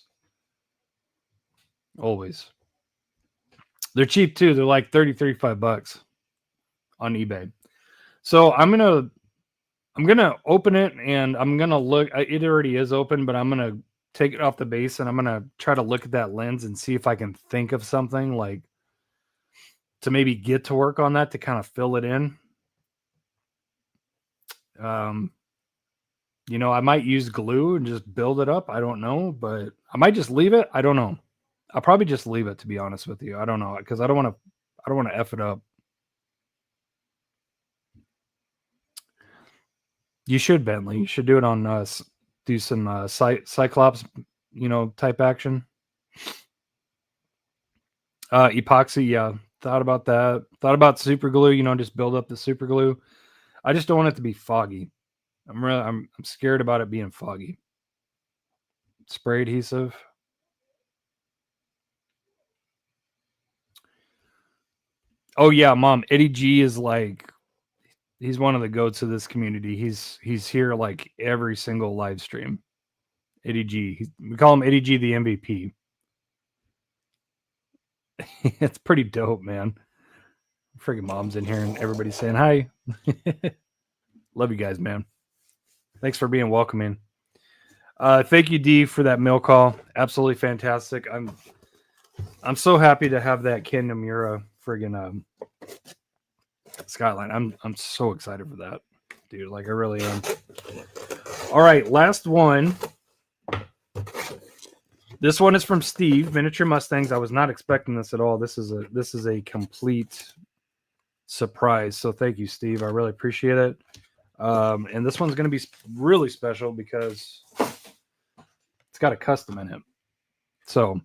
They're cheap too. They're like $35 on eBay. So I'm gonna open it and I'm gonna look. It already is open, but I'm gonna take it off the base and I'm gonna try to look at that lens and see if I can think of something like to maybe get to work on that to kind of fill it in. I might use glue and just build it up. I don't know, but I might just leave it. I don't know. I'll probably just leave it, to be honest with you. I don't know, because I don't want to F it up. You should, Bentley. You should do it on do some Cyclops, type action. Epoxy, yeah. Thought about that. Thought about super glue, just build up the super glue. I just don't want it to be foggy. I'm scared about it being foggy. Spray adhesive. Oh yeah, Mom. Eddie G is like, he's one of the goats of this community. He's here like every single live stream. Eddie G. We call him Eddie G, the MVP. It's pretty dope, man. Freaking Mom's in here and everybody's saying hi. Love you guys, man. Thanks for being welcoming. Thank you, D, for that mail call. Absolutely fantastic. I'm so happy to have that Ken Nomura friggin' Skyline. I'm so excited for that, dude. Like, I really am. All right, last one. This one is from Steve, Miniature Mustangs. I was not expecting this at all. This is a complete surprise. So thank you, Steve. I really appreciate it. And this one's going to be really special because it's got a custom in it. So,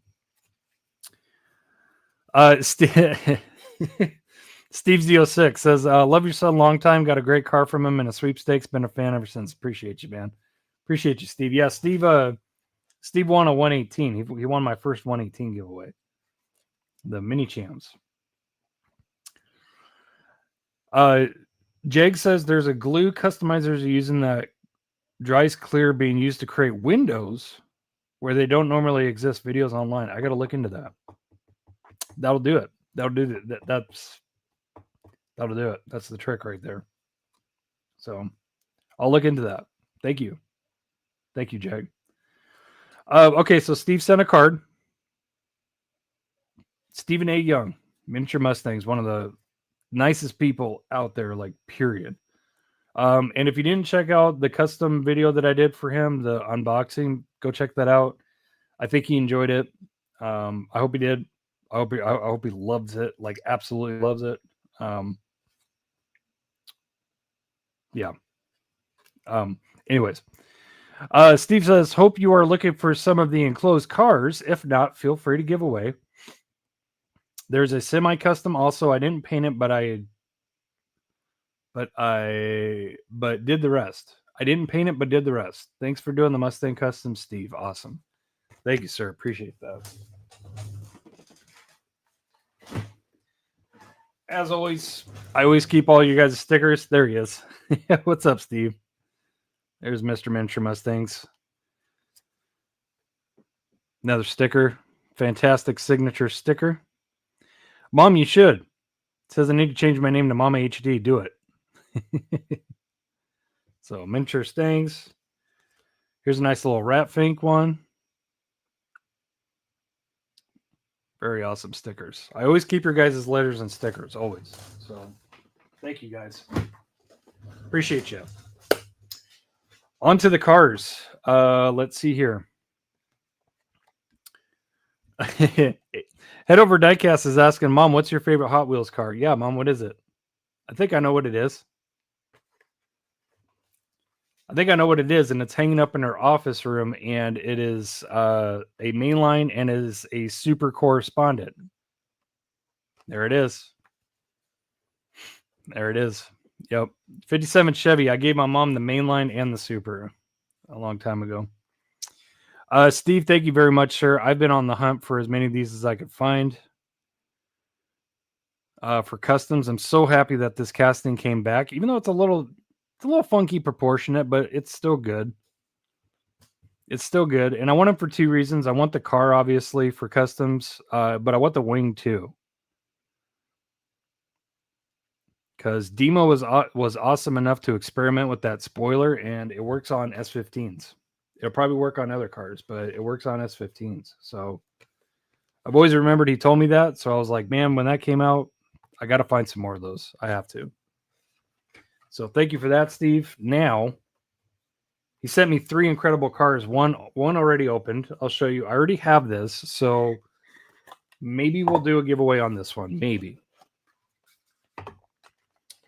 Steve's D06 says, love your son long time. Got a great car from him in a sweepstakes. Been a fan ever since. Appreciate you, man. Appreciate you, Steve. Yeah, Steve won a 118. He won my first 118 giveaway. The mini champs. Jag says there's a glue customizers are using that dries clear being used to create windows where they don't normally exist. Videos online. I got to look into that. That'll do it. That'll do it. That'll do it. That's the trick right there. So I'll look into that. Thank you. Thank you, Jag. Okay, so Steve sent a card. Stephen A. Young, Miniature Mustangs, one of the nicest people out there, like, period. And if you didn't check out the custom video that I did for him, the unboxing, go check that out. I think he enjoyed it. I hope he did. I hope he loves it, like absolutely loves it. Yeah. Anyways, Steve says, hope you are looking for some of the enclosed cars. If not, feel free to give away. There's a semi-custom also. I didn't paint it, but did the rest. I didn't paint it, but did the rest. Thanks for doing the Mustang custom, Steve. Awesome. Thank you, sir. Appreciate that. As always, I always keep all you guys' stickers. There he is. What's up, Steve? There's Mr. Miniature Mustangs. Another sticker. Fantastic signature sticker. Mom, you should. It says I need to change my name to Mama HD. Do it. So, Miniature Stangs. Here's a nice little Rat Fink one. Very awesome stickers. I always keep your guys' letters and stickers, always. So, thank you guys. Appreciate you. On to the cars. Let's see here. Head Over Diecast is asking, Mom, what's your favorite Hot Wheels car? Yeah, Mom, what is it? I think I know what it is. And it's hanging up in her office room, and it is a mainline and is a super correspondent. There it is. There it is. Yep. 57 Chevy. I gave my mom the mainline and the super a long time ago. Steve, thank you very much, sir. I've been on the hunt for as many of these as I could find. For customs, I'm so happy that this casting came back, even though it's a little funky proportionate, but it's still good. It's still good. And I want it for two reasons. I want the car, obviously, for customs, but I want the wing too. Because Demo was awesome enough to experiment with that spoiler, and it works on S15s. It'll probably work on other cars, but it works on S15s. So I've always remembered he told me that. So I was like, man, when that came out, I got to find some more of those. I have to. So thank you for that, Steve. Now, he sent me 3 incredible cars. One already opened. I'll show you. I already have this. So maybe we'll do a giveaway on this one. Maybe.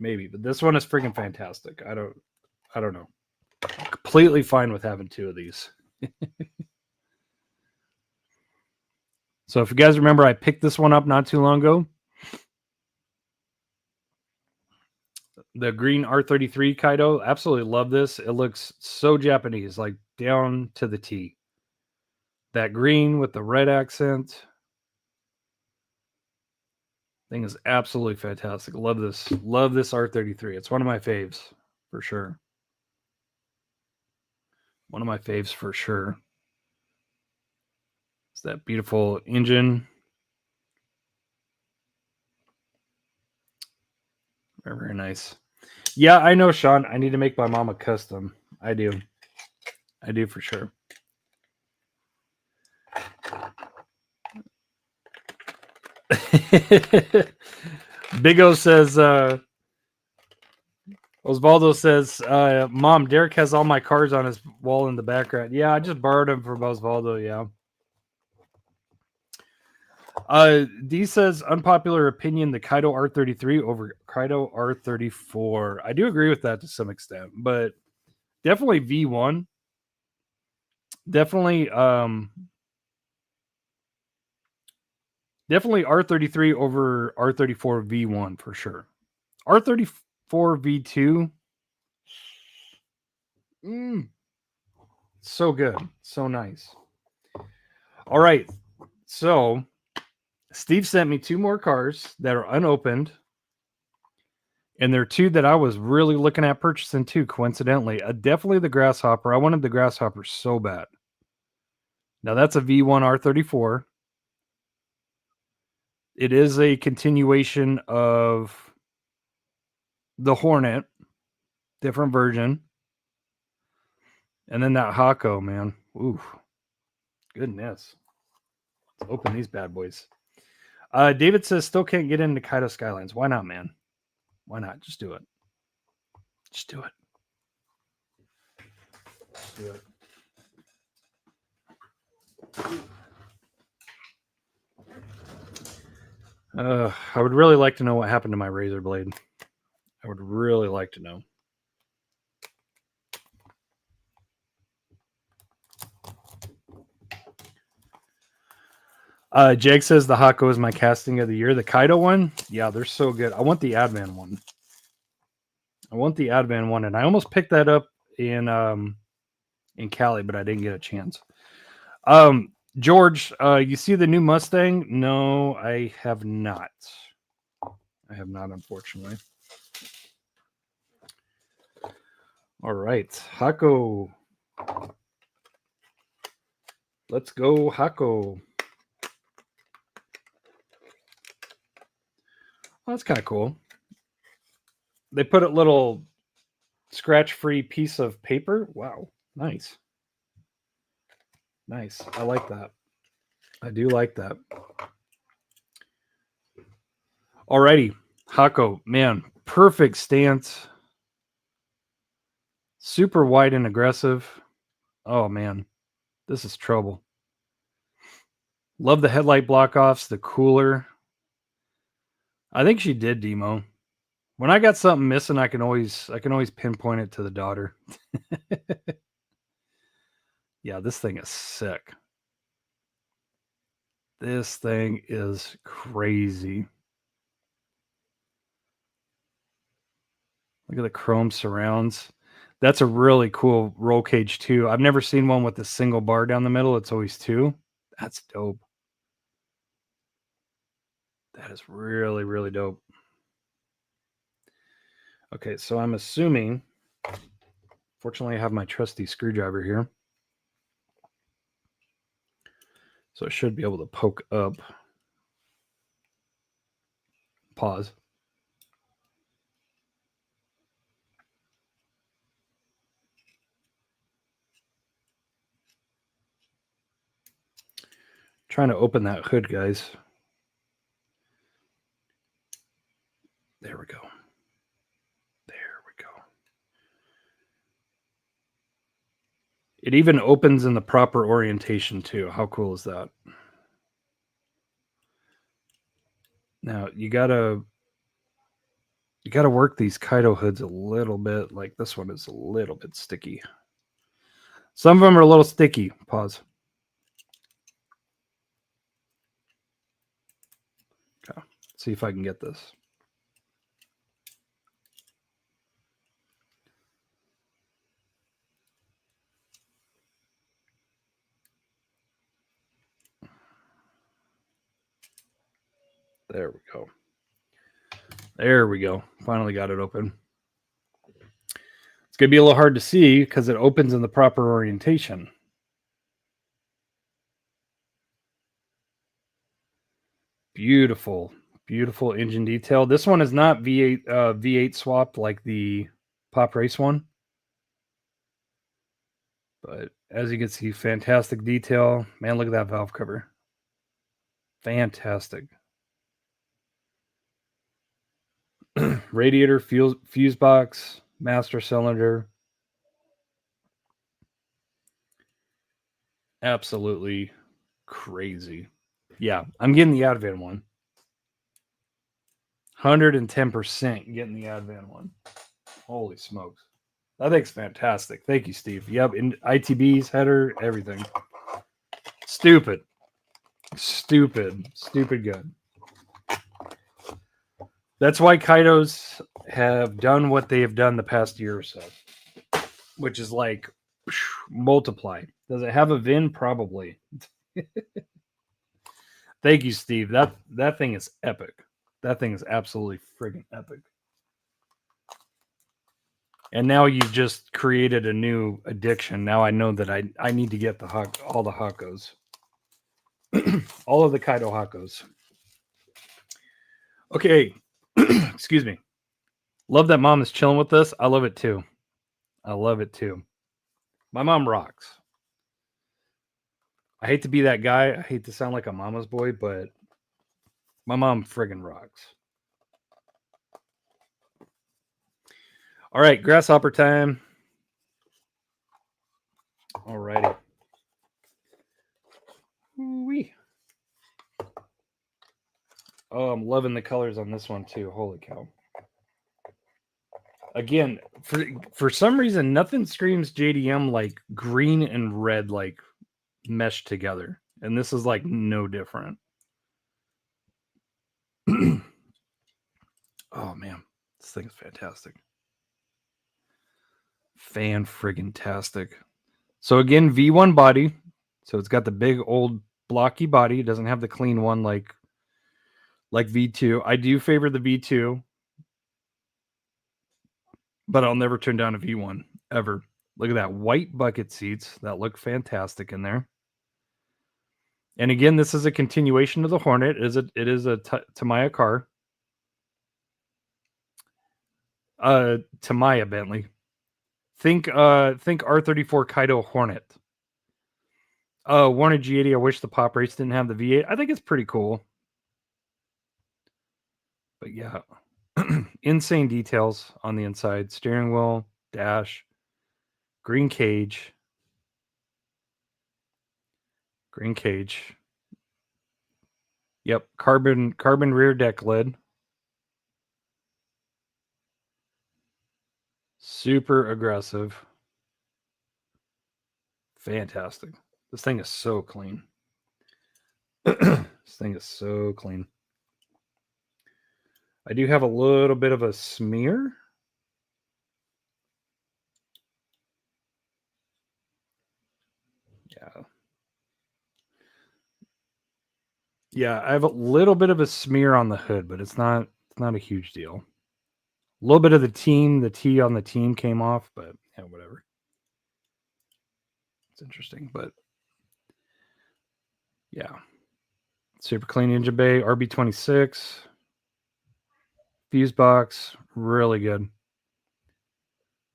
But this one is freaking fantastic. I don't know. I'm completely fine with having 2 of these. So if you guys remember, I picked this one up not too long ago. The green R33 Kaido. Absolutely love this. It looks so Japanese, like down to the T. That green with the red accent. Thing is absolutely fantastic. Love this. Love this R33. It's one of my faves for sure. One of my faves for sure. It's that beautiful engine. Very, very nice. Yeah, I know, Sean. I need to make my mom a custom. I do for sure. Big O says, Osvaldo says, Mom, Derek has all my cars on his wall in the background. Yeah, I just borrowed them from Osvaldo, yeah. D says unpopular opinion: the Kaido R33 over Kaido R34. I do agree with that to some extent, but definitely V1. Definitely R33 over R34 V1 for sure. R34 V2. So good. So nice. All right. So Steve sent me 2 more cars that are unopened. And there are 2 that I was really looking at purchasing too, coincidentally. Definitely the Grasshopper. I wanted the Grasshopper so bad. Now that's a V1 R34. It is a continuation of the Hornet, different version. And then that Hako, man. Ooh, goodness. Let's open these bad boys. David says still can't get into Kaido Skylines. Why not, man? Why not? Just do it. Just do it. Just do it. I would really like to know what happened to my razor blade. I would really like to know. Jake says the Hako is my casting of the year. The Kaido one? Yeah, they're so good. I want the Advan one. And I almost picked that up in Cali, but I didn't get a chance. George, you see the new Mustang? No, I have not. Unfortunately. All right, Hako. Let's go, Hako. Oh, that's kind of cool. They put a little scratch-free piece of paper. Wow, nice. Nice. I like that. I do like that. Alrighty, Hako, man, perfect stance. Super wide and aggressive. Oh man, this is trouble. Love the headlight block offs, the cooler. I think she did demo. When I got something missing, I can always pinpoint it to the daughter. Yeah, this thing is sick. This thing is crazy. Look at the chrome surrounds. That's a really cool roll cage too. I've never seen one with a single bar down the middle. It's always 2. That's dope. That is really, really dope. Okay, so I'm assuming, fortunately, I have my trusty screwdriver here. So I should be able to poke up. Pause. Trying to open that hood, guys. There we go. There we go. It even opens in the proper orientation too. How cool is that? Now you gotta work these Kaido hoods a little bit. Like this one is a little bit sticky. Some of them are a little sticky. Pause. Okay. Let's see if I can get this. There we go. There we go. Finally got it open. It's going to be a little hard to see because it opens in the proper orientation. Beautiful, beautiful engine detail. This one is not V8 swapped like the Pop Race one. But as you can see, fantastic detail. Man, look at that valve cover. Fantastic. Radiator, fuse box, master cylinder. Absolutely crazy. Yeah, I'm getting the Advan one. 110% getting the Advan one. Holy smokes. That thing's fantastic. Thank you, Steve. Yep, in ITBs, header, everything. Stupid good. That's why Kaidos have done what they have done the past year or so, which is like multiply. Does it have a VIN? Probably. Thank you, Steve. That thing is epic. That thing is absolutely friggin' epic. And now you've just created a new addiction. Now I know that I need to get all the Hakos. All of the Kaido Hakos. Okay. Excuse me. Love that mom is chilling with us. I love it too. My mom rocks. I hate to be that guy. I hate to sound like a mama's boy, but my mom friggin' rocks. All right, grasshopper time. All righty. Ooh-wee. Oh, I'm loving the colors on this one too. Holy cow. Again, for some reason, nothing screams JDM like green and red like meshed together. And this is like no different. Oh man, this thing is fantastic. Fan-friggin-tastic. So again, V1 body. So it's got the big old blocky body. It doesn't have the clean one like V2. I do favor the V2, but I'll never turn down a V1 ever. Look at that white bucket seats that look fantastic in there. And again, this is a continuation of the Hornet. It is a Tamiya car. Tamiya Bentley. Think R34 Kaido Hornet. Warner G80. I wish the pop race didn't have the V8. I think it's pretty cool. But yeah, insane details on the inside. Steering wheel, dash, green cage. Yep, carbon rear deck lid. Super aggressive. Fantastic. This thing is so clean. This thing is so clean. I do have a little bit of a smear. Yeah, I have a little bit of a smear on the hood, but it's not a huge deal. A little bit of the T on the team came off, but yeah, whatever. It's interesting, but yeah. Super clean engine bay, RB26. Fuse box, really good.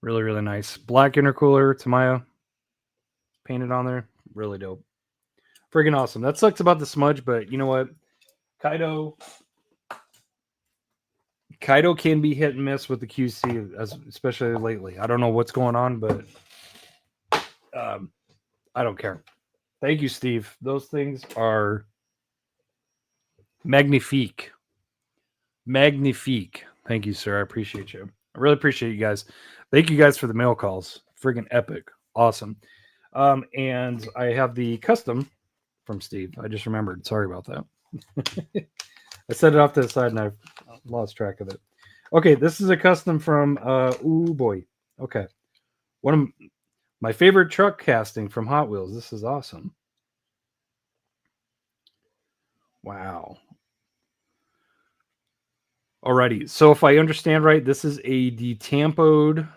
Really, really nice. Black intercooler, Tamiya. Painted on there. Really dope. Friggin' awesome. That sucks about the smudge, but you know what? Kaido can be hit and miss with the QC, especially lately. I don't know what's going on, but I don't care. Thank you, Steve. Those things are magnifique. Magnifique. Thank you, sir. I appreciate you. I really appreciate you guys. Thank you guys for the mail calls. Friggin' epic. Awesome. And I have the custom from Steve. I just remembered. Sorry about that. I set it off to the side and I've lost track of it. Okay, this is a custom from ooh boy. Okay. One of my favorite truck casting from Hot Wheels. This is awesome. Wow. Alrighty. So if I understand right, this is a detampoed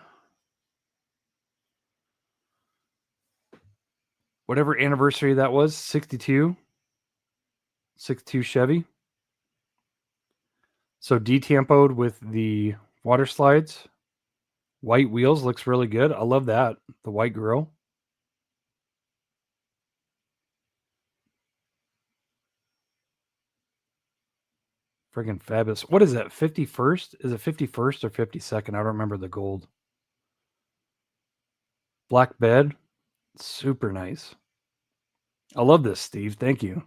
whatever anniversary that was, 62 Chevy. So detampoed with the water slides. White wheels looks really good. I love that. The white grill. Friggin' fabulous. What is that? 51st? Is it 51st or 52nd? I don't remember the gold. Black bed. Super nice. I love this, Steve. Thank you.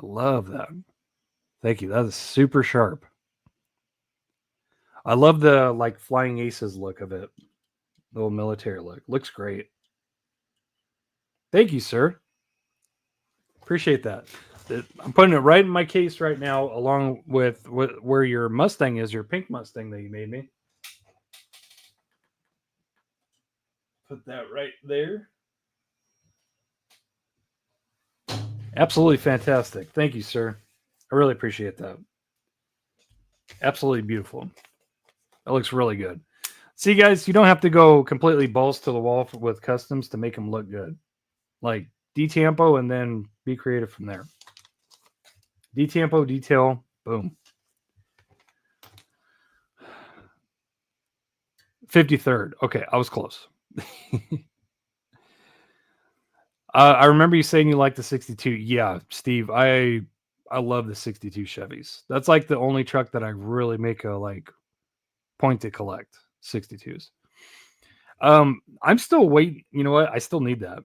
I love that. Thank you. That is super sharp. I love the like Flying Aces look of it. The little military look. Looks great. Thank you, sir. Appreciate that. I'm putting it right in my case right now, along with where your Mustang is, your pink Mustang that you made me. Put that right there. Absolutely fantastic. Thank you, sir. I really appreciate that. Absolutely beautiful. That looks really good. See, guys, you don't have to go completely balls to the wall with customs to make them look good. Like detampo and then be creative from there. Detampo, detail, boom. 53rd. Okay, I was close. I remember you saying you like the 62. Yeah, Steve, I love the 62 Chevys. That's like the only truck that I really make a like point to collect. 62s. I'm still waiting. You know what? I still need that.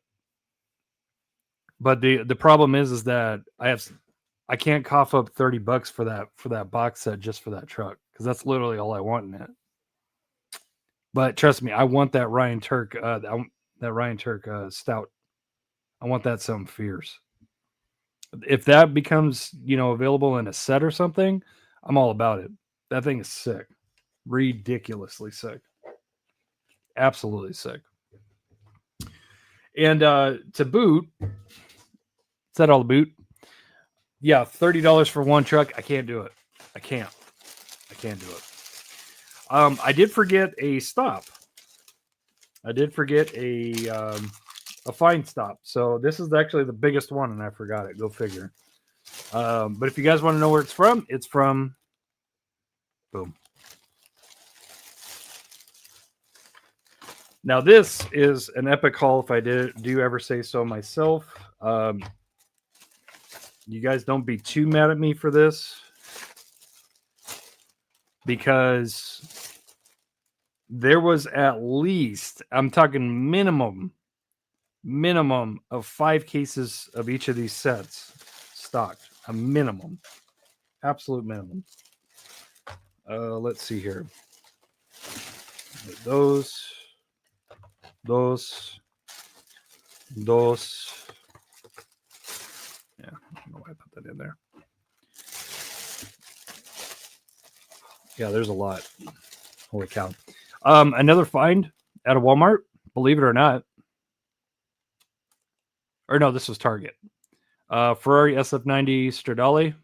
But the problem is that I can't cough up $30 for that box set just for that truck because that's literally all I want in it. But trust me, I want that Ryan Turk stout. I want that something fierce. If that becomes, available in a set or something, I'm all about it. That thing is sick. Ridiculously sick. Absolutely sick. And to boot, is that all the boot? Yeah, $30 for one truck. I can't do it. I can't do it. I did forget a stop. I did forget a fine stop. So this is actually the biggest one, and I forgot it. Go figure. But if you guys want to know where it's from boom. Now this is an epic haul if I do ever say so myself. You guys don't be too mad at me for this because there was at least, I'm talking minimum of 5 cases of each of these sets stocked. A minimum. Absolute minimum. Let's see here. Those. Yeah, I don't know why I put that in there. Yeah, there's a lot. Holy cow. Another find at a Walmart, believe it or not. Or no, this was Target. Ferrari SF90 Stradale.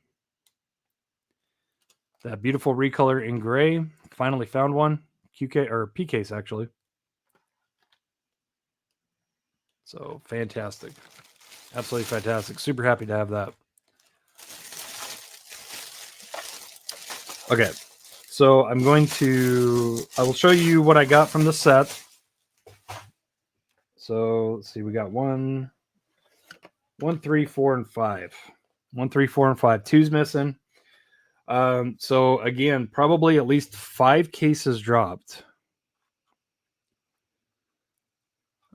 That beautiful recolor in gray. Finally found one. QK or P case actually. So fantastic. Absolutely fantastic. Super happy to have that. Okay. So I will show you what I got from the set. So let's see, we got 1, 3, 4, and 5. 1, 3, 4, and 5. 2's missing. So again, probably at least 5 cases dropped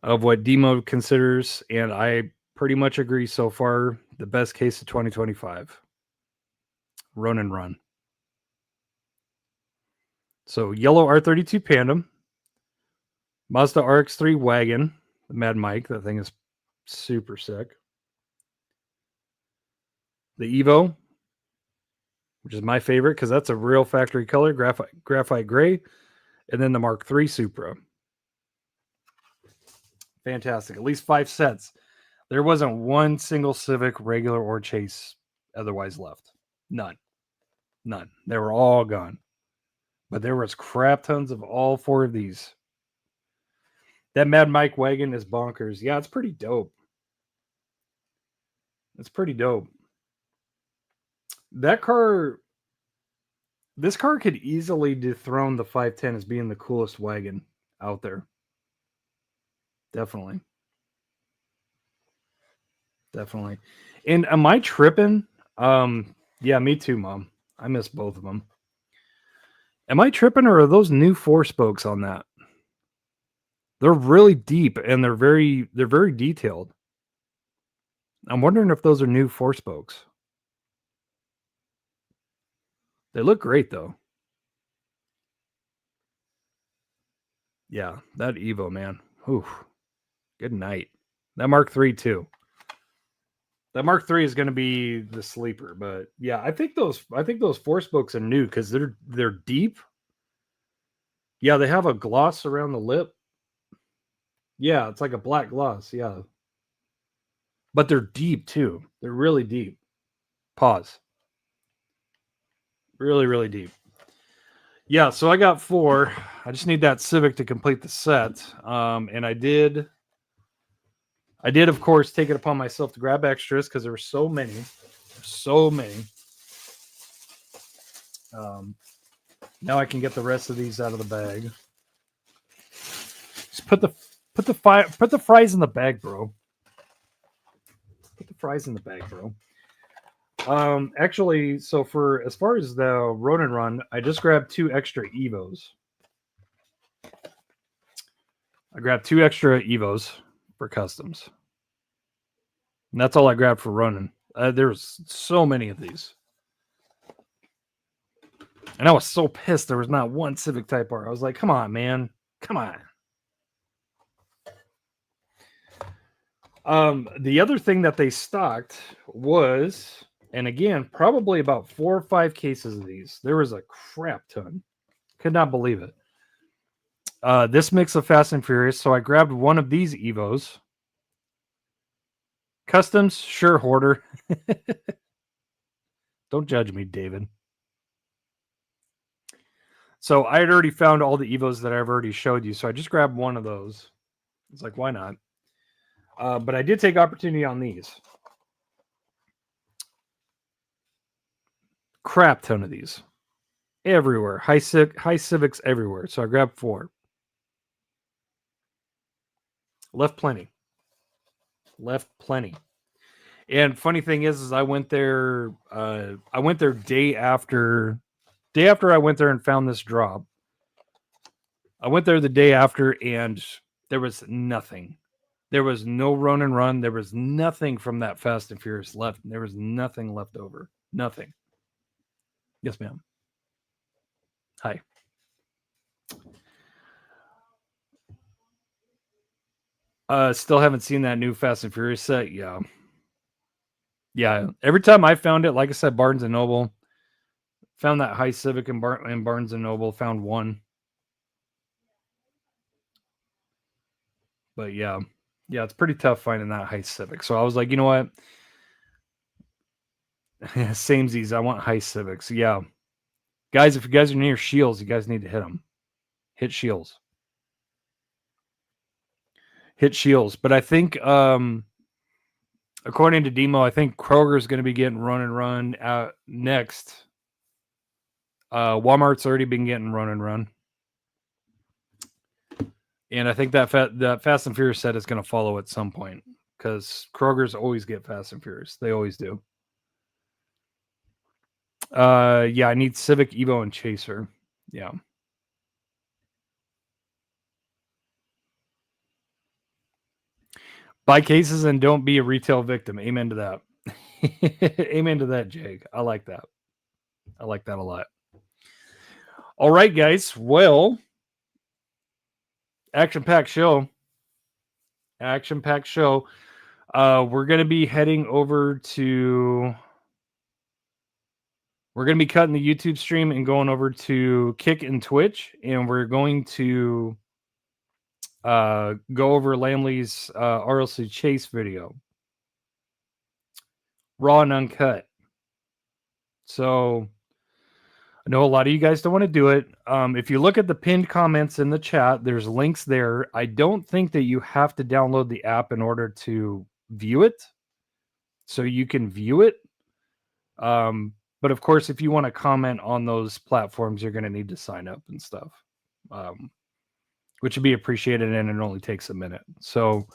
of what Demo considers, and I pretty much agree so far, the best case of 2025. Ronin Run. So yellow R32 Pandem, Mazda RX-3 wagon, the Mad Mike. That thing is super sick. The Evo, which is my favorite because that's a real factory color, graphite gray, and then the Mark III Supra. Fantastic. At least 5 sets. There wasn't one single Civic, regular, or Chase otherwise left. None. They were all gone. But there was crap tons of all 4 of these. That Mad Mike wagon is bonkers. Yeah, it's pretty dope. It's pretty dope. This car could easily dethrone the 510 as being the coolest wagon out there. Definitely. And am I tripping? Yeah, me too, Mom. I miss both of them. Am I tripping, or are those new 4 spokes on that? They're really deep and they're very detailed. I'm wondering if those are new 4 spokes. They look great, though. Yeah, that Evo, man. Oof. Good night. That Mark III, too. That Mark III is going to be the sleeper, but yeah, I think those four spokes are new because they're deep. Yeah, they have a gloss around the lip. Yeah, it's like a black gloss. Yeah, but they're deep too. They're really deep. Pause. Really, really deep. Yeah, so I got 4. I just need that Civic to complete the set. And I did, of course, take it upon myself to grab extras because there were so many. So many. Now I can get the rest of these out of the bag. Just put the fries in the bag, bro. Put the fries in the bag, bro. Actually, so for as far as the Ronin Run, I just grabbed 2 extra Evos. I grabbed 2 extra Evos for customs. And that's all I grabbed for Ronin. There's so many of these. And I was so pissed there was not one Civic Type R. I was like, come on, man. Come on. The other thing that they stocked was, and again, probably about 4 or 5 cases of these. There was a crap ton. Could not believe it. This mix of Fast and Furious. So I grabbed one of these Evos. Customs, sure, hoarder. Don't judge me, David. So I had already found all the Evos that I've already showed you. So I just grabbed one of those. It's like, why not? But I did take opportunity on these. Crap ton of these. Everywhere. High Civics everywhere. So I grabbed 4. Left plenty. And funny thing is I went there day after I went there and found this drop. I went there the day after and there was nothing. There was no Ronin Run. There was nothing from that Fast and Furious left. There was nothing left over. Nothing. Yes, ma'am. Hi. Still haven't seen that new Fast and Furious set. Yeah. Yeah. Every time I found it, like I said, Barnes and Noble. Found that High Civic in Barnes and Noble. Found one. But yeah. Yeah, it's pretty tough finding that High Civic. So I was like, you know what? Samesies, I want High Civics. Yeah. Guys, if you guys are near Shields, you guys need to hit them. Hit Shields. But I think, according to Demo, I think Kroger's going to be getting Ronin Run out next. Walmart's already been getting Ronin Run. And I think that Fast and Furious set is going to follow at some point because Kroger's always get Fast and Furious. They always do. Yeah, I need Civic, Evo, and Chaser. Yeah. Buy cases and don't be a retail victim. Amen to that. Amen to that, Jake. I like that. I like that a lot. All right, guys. Well, action-packed show. We're going to be heading over to... We're going to be cutting the YouTube stream and going over to Kick and Twitch, and we're going to go over Lamley's RLC Chase video. Raw and uncut. So I know a lot of you guys don't want to do it. If you look at the pinned comments in the chat, there's links there. I don't think that you have to download the app in order to view it. So you can view it. But of course, if you want to comment on those platforms, you're going to need to sign up and stuff, which would be appreciated, and it only takes a minute. So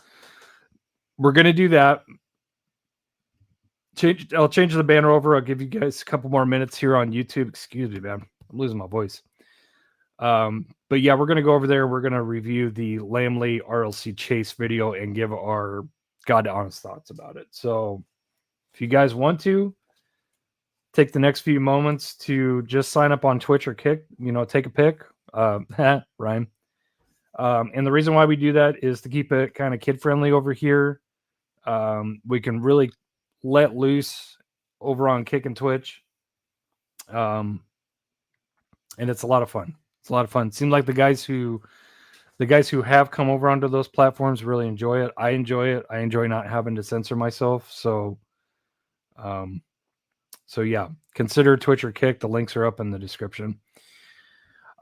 we're going to do that. I'll change the banner over. I'll give you guys a couple more minutes here on YouTube. Excuse me, man. I'm losing my voice. But yeah, we're going to go over there. We're going to review the Lamley RLC Chase video and give our God honest thoughts about it. So if you guys want to, take the next few moments to just sign up on Twitch or Kick, take a pic. Rhyme. And the reason why we do that is to keep it kind of kid friendly over here. We can really let loose over on Kick and Twitch. And it's a lot of fun. It's a lot of fun. It seems like the guys who have come over onto those platforms really enjoy it. I enjoy it. I enjoy not having to censor myself. So yeah, consider Twitch or Kick. The links are up in the description.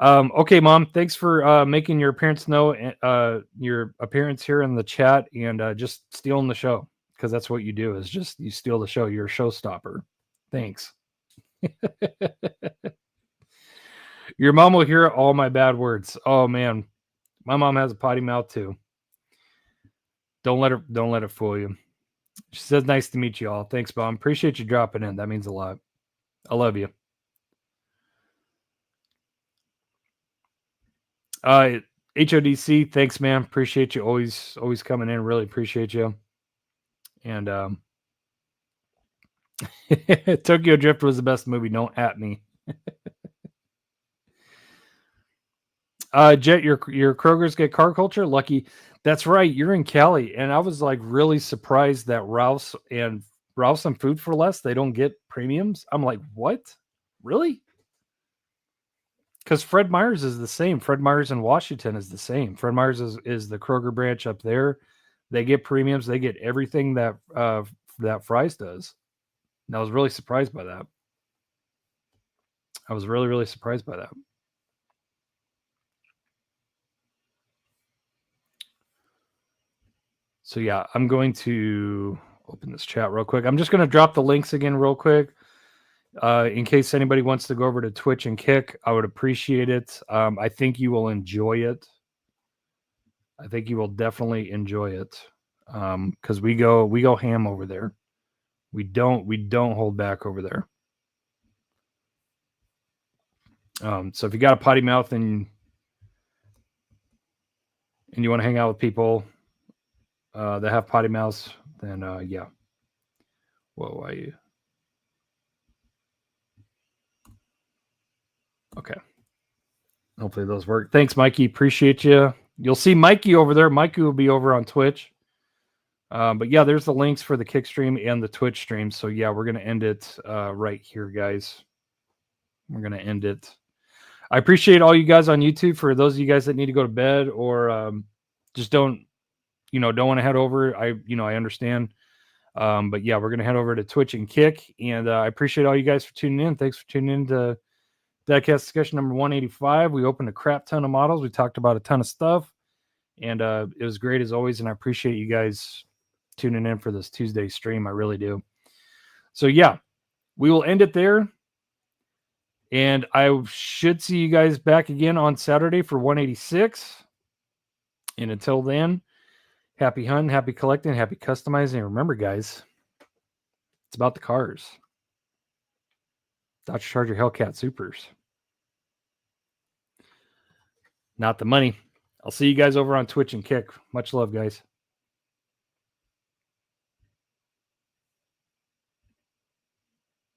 Okay, Mom, thanks for making your appearance here in the chat and just stealing the show, because that's what you do, is just you steal the show. You're a showstopper. Thanks. Your mom will hear all my bad words. Oh man, my mom has a potty mouth too. Don't let it fool you. She says, "Nice to meet you all." Thanks, Mom. Appreciate you dropping in. That means a lot. I love you. HODC, thanks, man. Appreciate you always coming in. Really appreciate you. And Tokyo Drift was the best movie. Don't at me. Jet, your Kroger's get car culture. Lucky. That's right. You're in Cali, and I was like really surprised that Ralph's and Food for Less, they don't get premiums. I'm like, what? Really? Because Fred Meyer's is the same. Fred Meyer's in Washington is the same. Fred Meyer's is the Kroger branch up there. They get premiums. They get everything that Fry's does. And I was really surprised by that. I was really, really surprised by that. So yeah, I'm going to open this chat real quick. I'm just going to drop the links again real quick. In case anybody wants to go over to Twitch and Kick, I would appreciate it. I think you will enjoy it. I think you will definitely enjoy it. Because we go ham over there. We don't hold back over there. So if you got a potty mouth and you want to hang out with people that have potty mouths, then yeah. Whoa, why you? Okay. Hopefully those work. Thanks, Mikey. Appreciate you. You'll see Mikey over there. Mikey will be over on Twitch. But yeah, there's the links for the Kick stream and the Twitch stream. So yeah, we're going to end it right here, guys. We're going to end it. I appreciate all you guys on YouTube. For those of you guys that need to go to bed or just don't want to head over, I understand. But yeah, we're going to head over to Twitch and Kick. And I appreciate all you guys for tuning in. Thanks for tuning in to Diecast Discussion number 185. We opened a crap ton of models. We talked about a ton of stuff. And it was great as always. And I appreciate you guys tuning in for this Tuesday stream. I really do. So yeah, we will end it there. And I should see you guys back again on Saturday for 186. And until then, happy hunting, happy collecting, happy customizing. And remember, guys, it's about the cars. Dodge Charger Hellcat Supers. Not the money. I'll see you guys over on Twitch and Kick. Much love, guys.